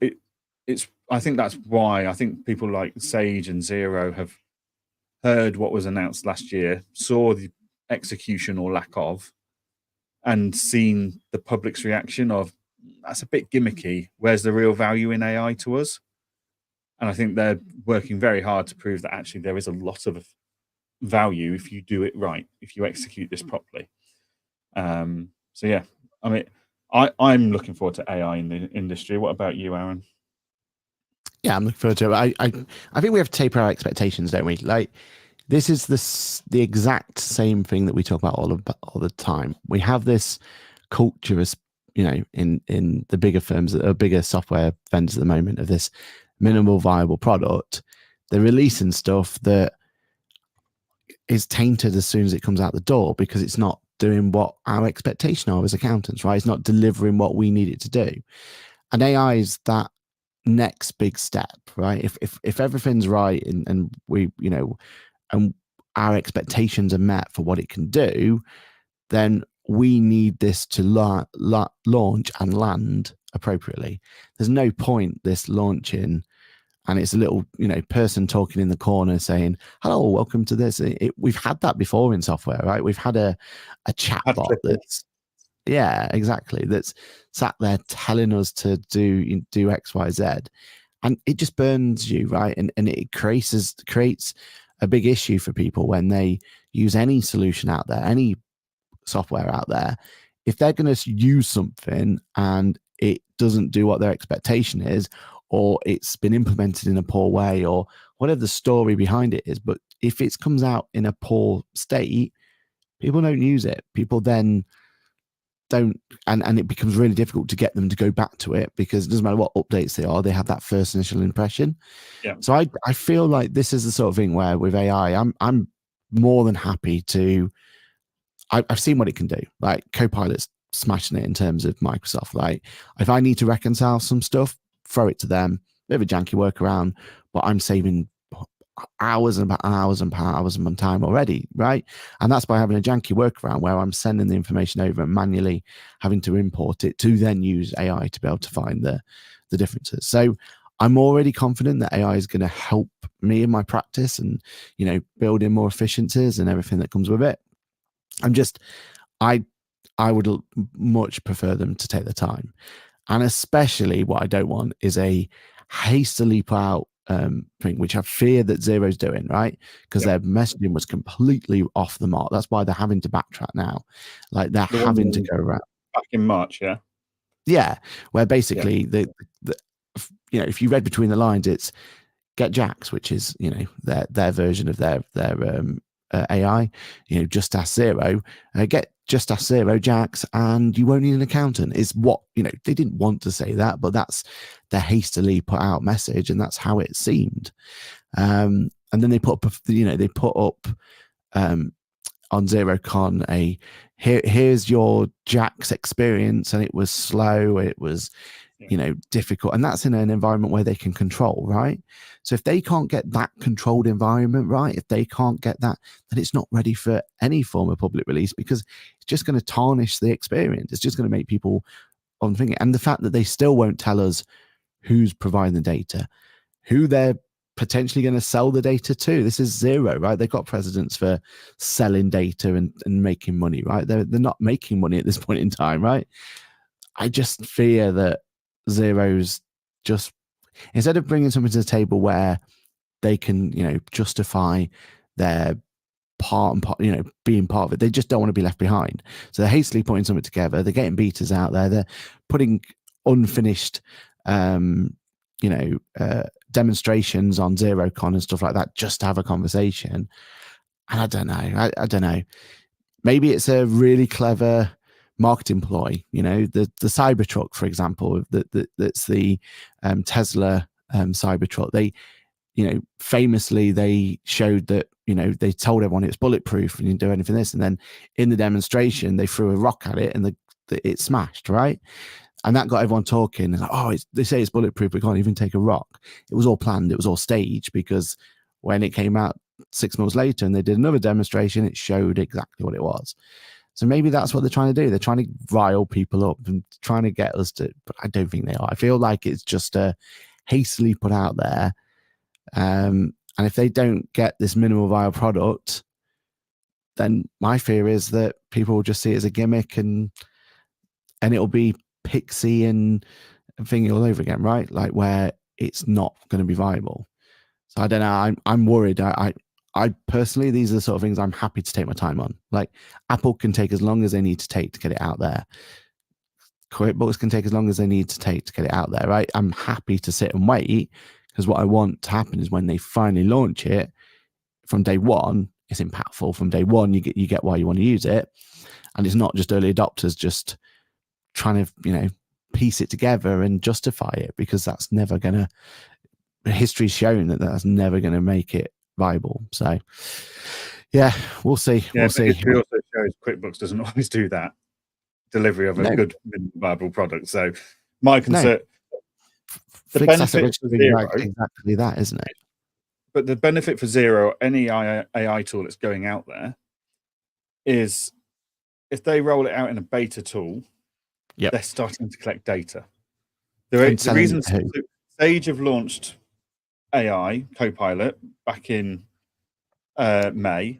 it's I think that's why I think people like Sage and Xero have heard what was announced last year, saw the execution or lack of, and seen the public's reaction of, that's a bit gimmicky. Where's the real value in AI to us? And I think they're working very hard to prove that actually there is a lot of value if you do it right, if you execute this properly. So yeah, I mean, I'm looking forward to AI in the industry. What about you, Aaron? Yeah, I'm looking forward to it. I think we have to taper our expectations, don't we? Like, this is the exact same thing that we talk about all the time. We have this culture, as in the bigger firms, or bigger software vendors at the moment, of this minimal viable product. They're releasing stuff that is tainted as soon as it comes out the door because it's not doing what our expectation are as accountants, right? It's not delivering what we need it to do. And AI is that next big step, right? If everything's right and we, and our expectations are met for what it can do, then we need this to launch and land appropriately. There's no point this launching and it's a little, person talking in the corner saying, "Hello, welcome to this." We've had that before in software, right? We've had a chatbot that's, yeah, exactly, that's sat there telling us to do X, Y, Z, and it just burns you, right? And it creates a big issue for people when they use any solution out there, any software out there. If they're going to use something and it doesn't do what their expectation is, or it's been implemented in a poor way, or whatever the story behind it is, but if it comes out in a poor state, people don't use it. People then don't, and it becomes really difficult to get them to go back to it, because it doesn't matter what updates they have that first initial impression. Yeah. So I feel like this is the sort of thing where with AI, I'm more than happy to. I've seen what it can do. Like, Copilot's smashing it in terms of Microsoft. Like, if I need to reconcile some stuff, throw it to them. Bit of a janky workaround, but I'm saving hours and hours and hours of my time already, right? And that's by having a janky workaround where I'm sending the information over and manually having to import it to then use AI to be able to find the differences. So I'm already confident that AI is going to help me in my practice and, build in more efficiencies and everything that comes with it. I would much prefer them to take the time. And especially what I don't want is a hastily put out thing, which I fear that Xero's doing, right? Because their messaging was completely off the mark. That's why they're having to backtrack now. Like, they're having to go around. Back in March, yeah? Yeah, where basically, if you read between the lines, it's get Jax, which is, their version of their AI, just ask Xero, get just ask Xero Jax and you won't need an accountant, is what, they didn't want to say that, but that's the hastily put out message, and that's how it seemed. And then they put up on XeroCon here's your Jax experience, and it was slow, it was difficult, and that's in an environment where they can control, right? So if they can't get that controlled environment right, if they can't get that, then it's not ready for any form of public release, because it's just going to tarnish the experience. It's just going to make people unthinking. And the fact that they still won't tell us who's providing the data, who they're potentially going to sell the data to. This is Xero, right? They've got precedents for selling data and making money, right? They're not making money at this point in time, right? I just fear that Xero's just, instead of bringing something to the table where they can, justify their part and being part of it, they just don't want to be left behind. So they're hastily putting something together. They're getting betas out there. They're putting unfinished demonstrations on ZeroCon and stuff like that, just to have a conversation. And I don't know. I don't know. Maybe it's a really clever marketing ploy. The Cybertruck, for example, that's the Tesla Cybertruck. They, famously they showed that, they told everyone it's bulletproof and you can do anything this. And then in the demonstration, they threw a rock at it and it smashed, right? And that got everyone talking. Like, they say it's bulletproof, we can't even take a rock. It was all planned. It was all staged, because when it came out 6 months later and they did another demonstration, it showed exactly what it was. So maybe that's what they're trying to do. They're trying to rile people up and trying to get us to, but I don't think they are. I feel like it's just hastily put out there. And if they don't get this minimal viable product, then my fear is that people will just see it as a gimmick and it'll be Pixie and thingy all over again, right? Like, where it's not going to be viable. So I don't know. I'm worried. I personally, these are the sort of things I'm happy to take my time on. Like, Apple can take as long as they need to take to get it out there. QuickBooks can take as long as they need to take to get it out there, right? I'm happy to sit and wait, because what I want to happen is when they finally launch it, from day one, it's impactful. From day one, you get why you want to use it, and it's not just early adopters just trying to piece it together and justify it, because that's never gonna. History's shown that that's never going to make it viable. So, yeah, we'll see. Yeah, we'll see. History also shows QuickBooks doesn't always do that delivery of a good viable product. So, my concern, the benefit for Zero, exactly that, isn't it? But the benefit for Zero, any AI tool that's going out there, is if they roll it out in a beta tool, they're starting to collect data. The reason Sage have launched AI Copilot back in May,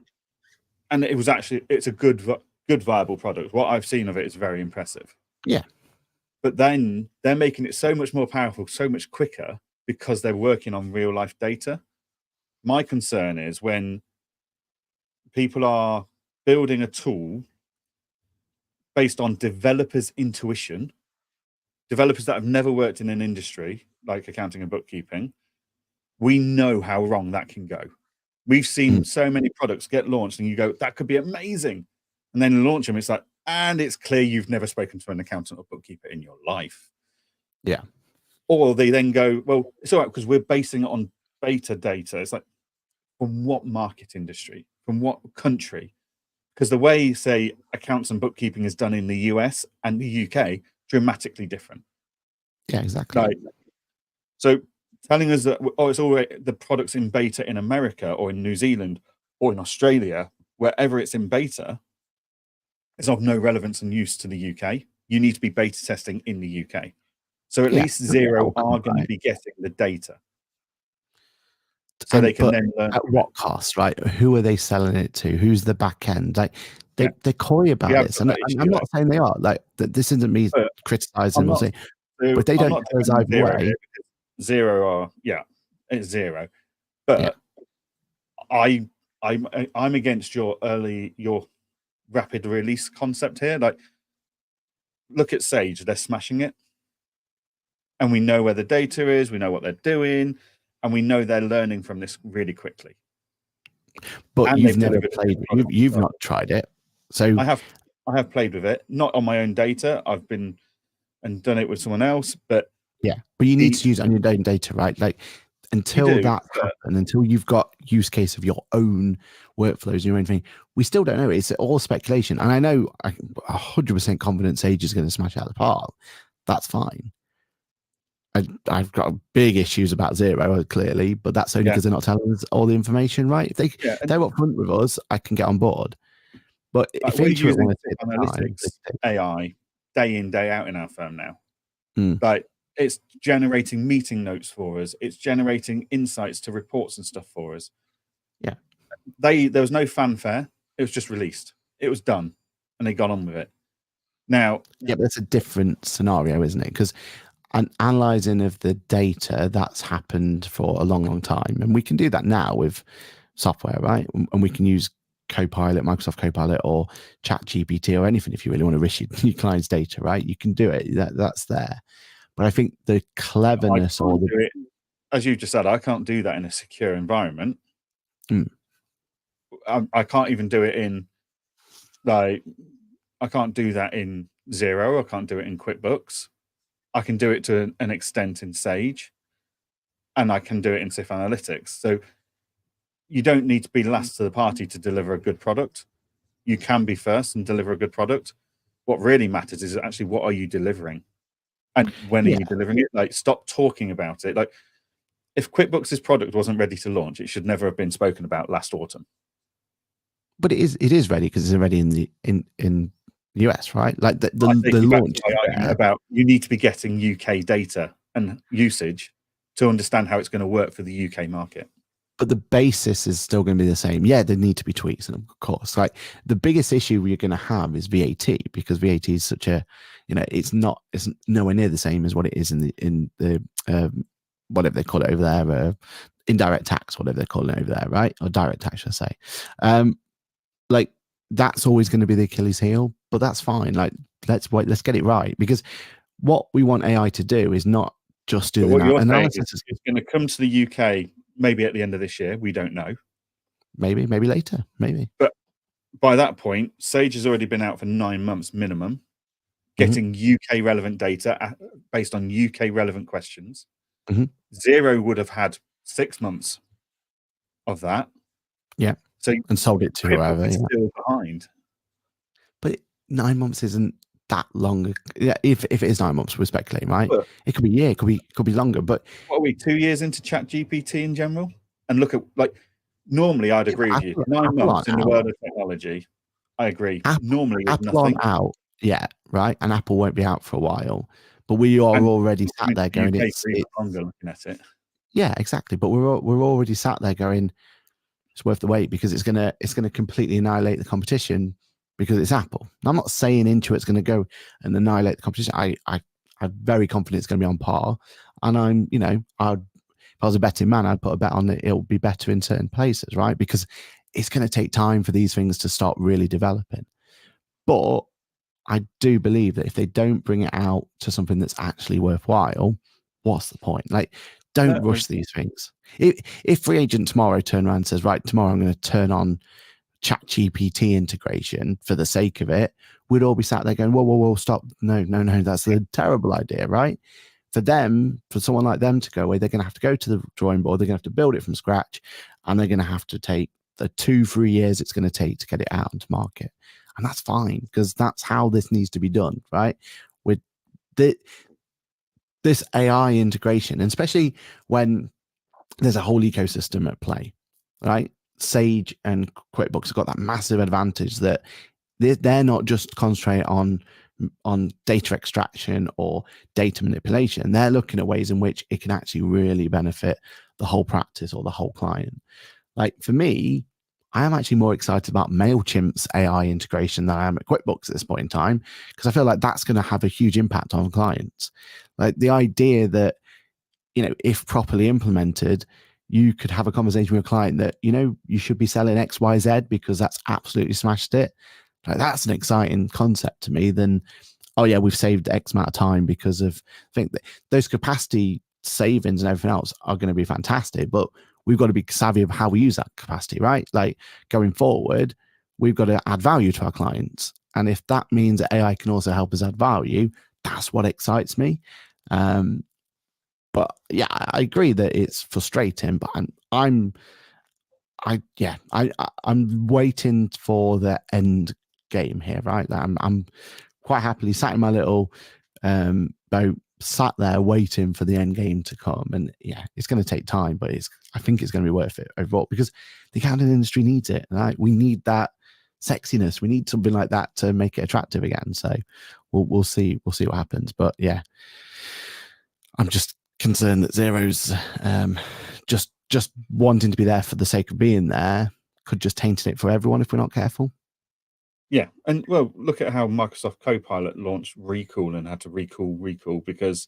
and it's a good viable product. What I've seen of it is very impressive. Yeah, but then they're making it so much more powerful, so much quicker, because they're working on real life data. My concern is when people are building a tool based on developers' intuition, developers that have never worked in an industry like accounting and bookkeeping. We know how wrong that can go. We've seen so many products get launched and you go, that could be amazing. And then launch them. It's like, and it's clear you've never spoken to an accountant or bookkeeper in your life. Yeah. Or they then go, well, it's all right because we're basing it on beta data. It's like, from what market industry? From what country? Because the way, say, accounts and bookkeeping is done in the US and the UK, dramatically different. Yeah, exactly. So telling us that, it's already the product's in beta in America or in New Zealand or in Australia, wherever it's in beta, is of no relevance and use to the UK. You need to be beta testing in the UK. So at least Zero are going to be getting the data. So they can then learn. At what cost, right? Who are they selling it to? Who's the back end? Like, they're coy about this. And I'm not saying they are. Like, this isn't me criticizing or saying, but they don't tell us either way. Zero it's Zero. But I'm against your rapid release concept here. Like, look at Sage, they're smashing it. And we know where the data is, we know what they're doing, and we know they're learning from this really quickly. But you've never played with it. You've not tried it. So I have played with it, not on my own data. I've been and done it with someone else, but but you need to use it on your own data, right? Like, until that happens, until you've got use case of your own workflows and your own thing, we still don't know. It's all speculation. And I know 100% confident Sage is going to smash out the park. That's fine. I've got big issues about Zero, clearly, but that's only because they're not telling us all the information, right? If they're upfront with us, I can get on board. But if we're using analytics AI day in, day out in our firm now, like, it's generating meeting notes for us. It's generating insights to reports and stuff for us. Yeah. There was no fanfare. It was just released. It was done. And they got on with it. Now. Yeah, but that's a different scenario, isn't it? Because analyzing of the data, that's happened for a long, long time. And we can do that now with software, right? And we can use Copilot, Microsoft Copilot, or ChatGPT or anything if you really want to risk your client's data, right? You can do it. That's there. But I think the cleverness or the as you just said, I can't do that in a secure environment. Mm. I can't even do it in I can't do that in Xero. I can't do it in QuickBooks. I can do it to an extent in Sage, and I can do it in SIF Analytics. So you don't need to be last to the party to deliver a good product. You can be first and deliver a good product. What really matters is actually what are you delivering, and when are you delivering it? Like, stop talking about it. Like, if QuickBooks' product wasn't ready to launch, it should never have been spoken about last autumn. But it is ready because it's already in the US, right? Like the launch about you need to be getting UK data and usage to understand how it's going to work for the UK market. But the basis is still going to be the same. Yeah, there need to be tweaks, and of course, like the biggest issue we're going to have is VAT, because VAT is such a, it's nowhere near the same as what it is in the whatever they call it over there, indirect tax, whatever they're calling it over there, right? Or direct tax, I say. Like that's always going to be the Achilles heel, but that's fine. Like let's get it right, because what we want AI to do is not just do the analysis. It's going to come to the UK maybe at the end of this year. We don't know. Maybe later. Maybe. But by that point, Sage has already been out for 9 months minimum, getting UK relevant data based on UK relevant questions. Xero would have had 6 months of that. Yeah. So and sold it to whoever. Still behind. But 9 months isn't that long. Yeah, if it is 9 months, we're speculating, right? But it could be a year, could be longer. But what are we, 2 years into ChatGPT in general? And look at, like, normally I'd agree with you. 9 months in the world of technology, I agree. Normally Apple aren't out yet, right? And Apple won't be out for a while. But we are already sat there going, it's longer looking at it. Yeah, exactly. But we're already sat there going, it's worth the wait, because it's gonna completely annihilate the competition, because it's Apple. Now, I'm not saying Intuit's going to go and annihilate the competition. I'm very confident it's going to be on par. And I'm, if I was a betting man, I'd put a bet on that it'll be better in certain places, right? Because it's going to take time for these things to start really developing. But I do believe that if they don't bring it out to something that's actually worthwhile, what's the point? Like, don't rush these things. If Free Agent tomorrow turn around and says, right, tomorrow I'm going to turn on ChatGPT integration for the sake of it, we'd all be sat there going, whoa, stop. No, that's a terrible idea, right? For someone like them to go away, they're going to have to go to the drawing board, they're going to have to build it from scratch, and they're going to have to take the 2-3 years it's going to take to get it out into market. And that's fine, because that's how this needs to be done, right? With this AI integration, and especially when there's a whole ecosystem at play, right? Sage and QuickBooks have got that massive advantage that they're not just concentrating on data extraction or data manipulation. They're looking at ways in which it can actually really benefit the whole practice or the whole client. Like for me, I am actually more excited about MailChimp's AI integration than I am at QuickBooks at this point in time, because I feel like that's going to have a huge impact on clients. Like the idea that, if properly implemented, you could have a conversation with a client that, you should be selling X, Y, Z because that's absolutely smashed it. Like that's an exciting concept to me than, oh yeah, we've saved X amount of time because of, I think that those capacity savings and everything else are going to be fantastic, but we've got to be savvy of how we use that capacity, right? Like going forward, we've got to add value to our clients. And if that means that AI can also help us add value, that's what excites me. But yeah, I agree that it's frustrating, but I'm waiting for the end game here, right? I'm quite happily sat in my little boat, sat there waiting for the end game to come. And yeah, it's going to take time, but I think it's going to be worth it overall, because the accounting industry needs it, right? We need that sexiness. We need something like that to make it attractive again. So we'll see what happens. But yeah, I'm just concerned that Xero's just wanting to be there for the sake of being there could just taint it for everyone if we're not careful. Yeah, and well, look at how Microsoft Copilot launched Recall and had to recall because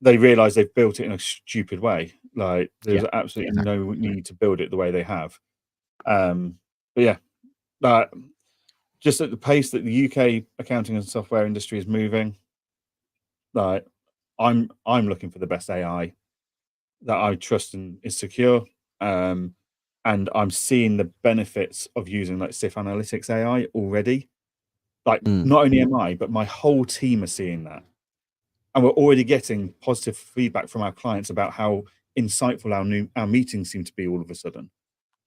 they realized they've built it in a stupid way. Like there's absolutely no need to build it the way they have. But yeah, just at the pace that the UK accounting and software industry is moving, like I'm looking for the best AI that I trust and is secure. And I'm seeing the benefits of using like SIF Analytics AI already. Like not only am I, but my whole team are seeing that. And we're already getting positive feedback from our clients about how insightful our meetings seem to be all of a sudden.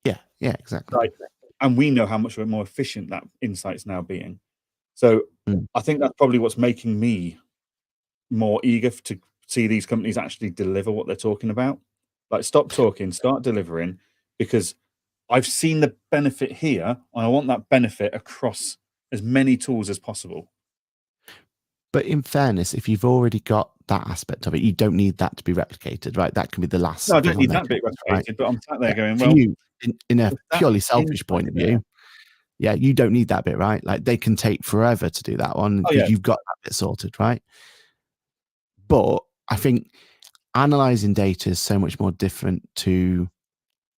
Yeah, exactly. Like, and we know how much more efficient that insight's now being. So I think that's probably what's making me more eager to see these companies actually deliver what they're talking about. Like, stop talking, start delivering, because I've seen the benefit here, and I want that benefit across as many tools as possible. But in fairness, if you've already got that aspect of it, you don't need that to be replicated, right? That can be the last. No, I don't need that bit replicated, right? But I'm sat there going, for well, you, in a purely selfish point of view, yeah, you don't need that bit, right? Like, they can take forever to do that one because you've got that bit sorted, right? But I think analyzing data is so much more different to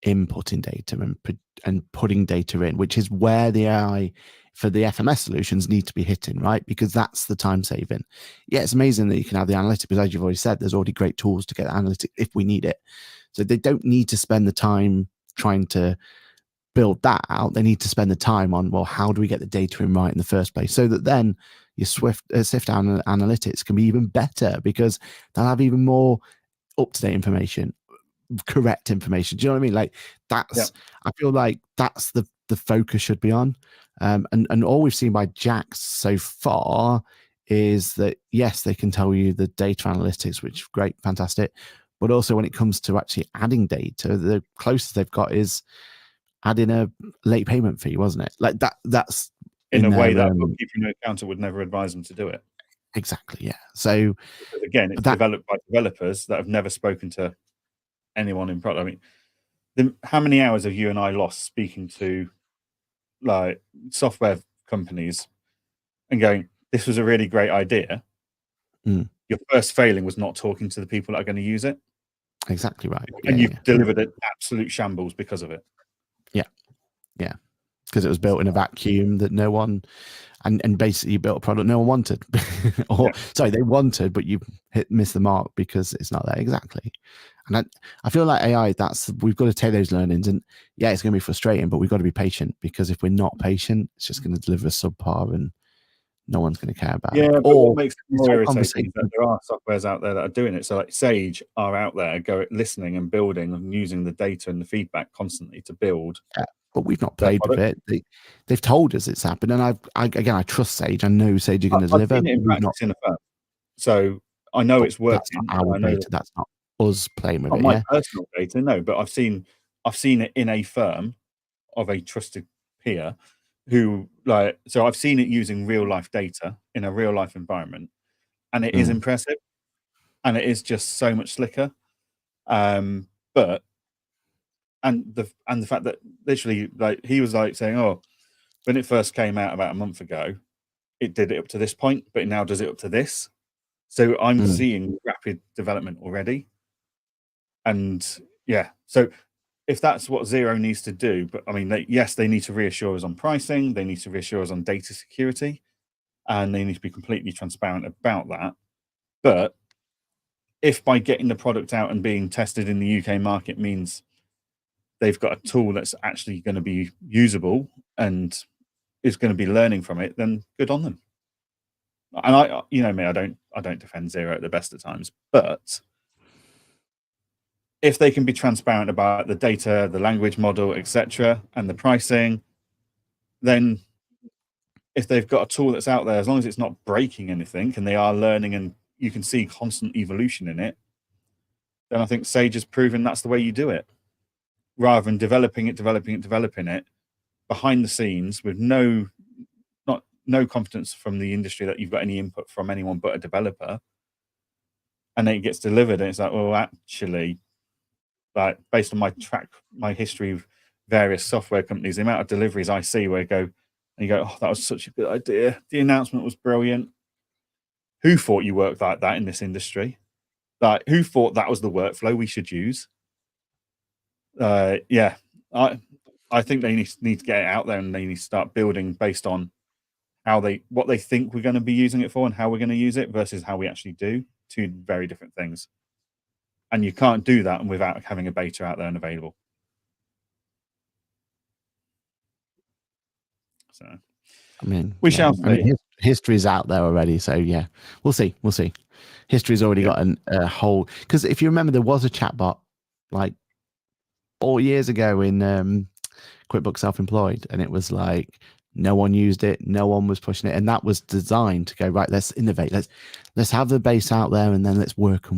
inputting data and putting data in, which is where the AI for the FMS solutions need to be hitting, right? Because that's the time saving. Yeah, it's amazing that you can have the analytics, but as you've already said, there's already great tools to get the analytics if we need it. So they don't need to spend the time trying to build that out. They need to spend the time on, well, how do we get the data in right in the first place, so that then your SIFT analytics can be even better, because they'll have even more up-to-date information, correct information. Do you know what I mean? Like, that's I feel like that's the focus should be on. And all we've seen by Jax so far is that, yes, they can tell you the data analytics, which is great, fantastic, but also when it comes to actually adding data, the closest they've got is adding a late payment fee, wasn't it? Like, that's in a way that a bookkeeping accountant would never advise them to do it. Exactly, yeah. So because again, it's developed by developers that have never spoken to anyone in product. I mean, how many hours have you and I lost speaking to like software companies and going, this was a really great idea. Your first failing was not talking to the people that are going to use it. Exactly right. And you've delivered an absolute shambles because of it. Yeah. Because it was built in a vacuum that no one, and basically you built a product no one wanted. Or sorry, they wanted, but you missed the mark because it's not there. Exactly. And I feel like AI, we've got to take those learnings, and yeah, it's going to be frustrating, but we've got to be patient, because if we're not patient, it's just going to deliver a subpar and no one's going to care about it. Yeah, but what makes it more irritating is that there are softwares out there that are doing it. So like Sage are out there listening and building and using the data and the feedback constantly to build. Yeah, but we've not played with it. They've told us it's happened, and I trust Sage. I know Sage are going to deliver. I've seen it in practice in a firm, so I know it's working. That's not our data. That's not us playing with it. My personal data, no, but I've seen it in a firm of a trusted peer who, like, so I've seen it using real life data in a real life environment, and it is impressive, and it is just so much slicker. But the fact that literally, like, he was like saying, oh, when it first came out about a month ago, it did it up to this point, but it now does it up to this. So I'm seeing rapid development already. And yeah, so if that's what Xero needs to do, but I mean, yes, they need to reassure us on pricing, they need to reassure us on data security, and they need to be completely transparent about that. But if by getting the product out and being tested in the UK market means they've got a tool that's actually going to be usable and is going to be learning from it, then good on them. And I, you know me, I don't defend Xero at the best of times, but if they can be transparent about the data, the language model, etc., and the pricing, then if they've got a tool that's out there, as long as it's not breaking anything and they are learning and you can see constant evolution in it, then I think Sage has proven that's the way you do it, rather than developing it behind the scenes with no confidence from the industry that you've got any input from anyone but a developer, and then it gets delivered and it's like, well, actually, like, based on my history of various software companies, the amount of deliveries I see where you go, oh, that was such a good idea, the announcement was brilliant, who thought you worked like that in this industry? Like, who thought that was the workflow we should use? Yeah, I think they need to get it out there, and they need to start building based on what they think we're going to be using it for and how we're going to use it versus how we actually do. two very different things. And you can't do that without having a beta out there and available. So, I mean, we shall see. History's out there already, so yeah, we'll see. History's already got a whole, because if you remember, there was a chatbot like 4 years ago in QuickBooks Self-Employed, and it was like no one used it, no one was pushing it, and that was designed to go, right, let's innovate, let's have the base out there, and then let's work.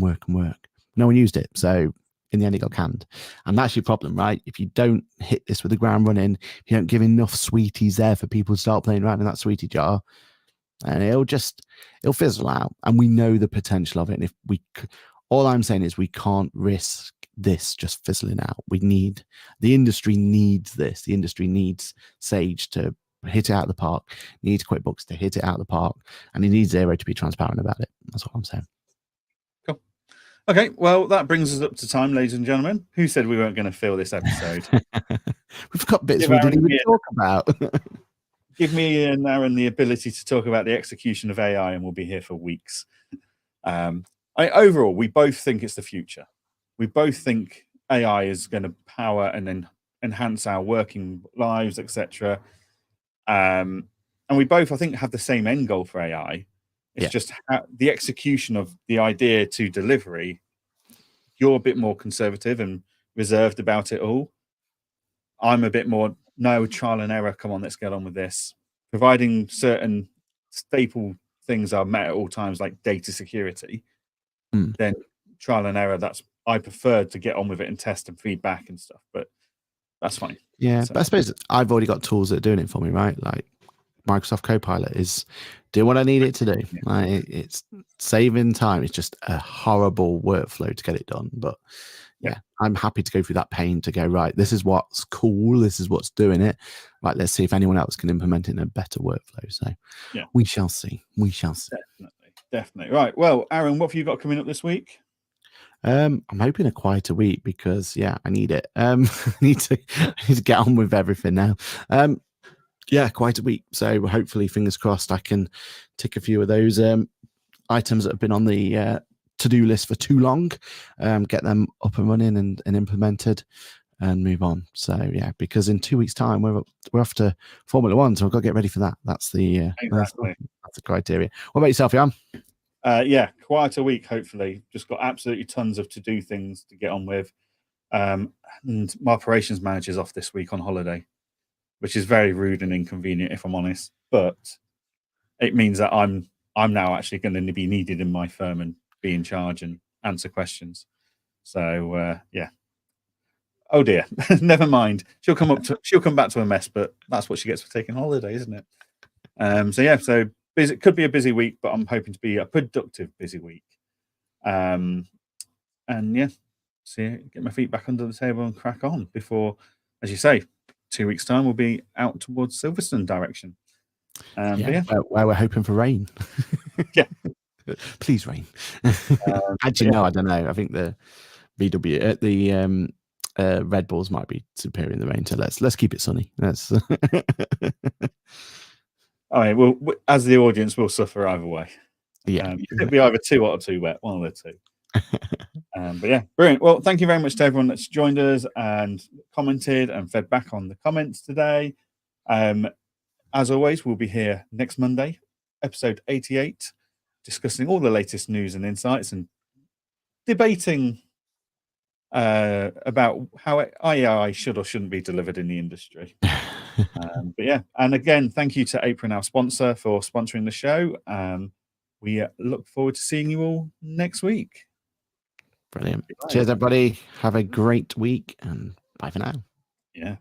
No one used it, so in the end it got canned. And that's your problem, right? If you don't hit this with the ground running, if you don't give enough sweeties there for people to start playing around in that sweetie jar, and it'll fizzle out. And we know the potential of it, and if all I'm saying is we can't risk this just fizzling out. The industry needs this. The industry needs Sage to hit it out of the park, needs QuickBooks to hit it out of the park, and it needs Xero to be transparent about it. That's what I'm saying. Cool. Okay, well, that brings us up to time, ladies and gentlemen. Who said we weren't going to fill this episode? We've got bits we didn't even talk about. Give me and Aaron the ability to talk about the execution of AI, and we'll be here for weeks. Overall, we both think it's the future. We both think AI is going to power and enhance our working lives, etc. And we both, I think, have the same end goal for AI. It's just the execution of the idea to delivery. You're a bit more conservative and reserved about it all. I'm a bit more, no, trial and error. Come on, let's get on with this. Providing certain staple things are met at all times, like data security, then trial and error, I prefer to get on with it and test and feedback and stuff, but that's fine. Yeah, so. But I suppose I've already got tools that are doing it for me, right? Like Microsoft Copilot is doing what I need it to do. Yeah. Like, it's saving time. It's just a horrible workflow to get it done. But yeah, I'm happy to go through that pain to go, right, this is what's cool. This is what's doing it. Right, let's see if anyone else can implement it in a better workflow. So we shall see. Definitely. Right. Well, Aaron, what have you got coming up this week? I'm hoping a quieter week because I need it. I need to get on with everything now. Quite a week. So hopefully, fingers crossed, I can tick a few of those items that have been on the to-do list for too long, get them up and running and implemented, and move on. So because in 2 weeks' time we're off to Formula One, so I've got to get ready for that. That's the that's the criteria. What about yourself, Jan? Quieter week, hopefully. Just got absolutely tons of to-do things to get on with. And my operations manager's off this week on holiday, which is very rude and inconvenient, if I'm honest. But it means that I'm now actually going to be needed in my firm and be in charge and answer questions. So oh dear, never mind. She'll come back to a mess, but that's what she gets for taking holiday, isn't it? So busy, it could be a busy week, but I'm hoping to be a productive busy week. Get my feet back under the table and crack on before, as you say, 2 weeks' time we'll be out towards Silverstone direction. Where we're hoping for rain. Please rain. Actually, no, I don't know. I think the Red Bulls might be superior in the rain. So let's keep it sunny. Let's. All right. Well, as the audience, will suffer either way. It'll be either too hot or too wet, one of the two. Brilliant. Well, thank you very much to everyone that's joined us and commented and fed back on the comments today. As always, we'll be here next Monday, episode 88, discussing all the latest news and insights and debating about how AI should or shouldn't be delivered in the industry. And again, thank you to Apron, our sponsor, for sponsoring the show. We look forward to seeing you all next week. Brilliant. Cheers, everybody. Have a great week, and bye for now. Yeah.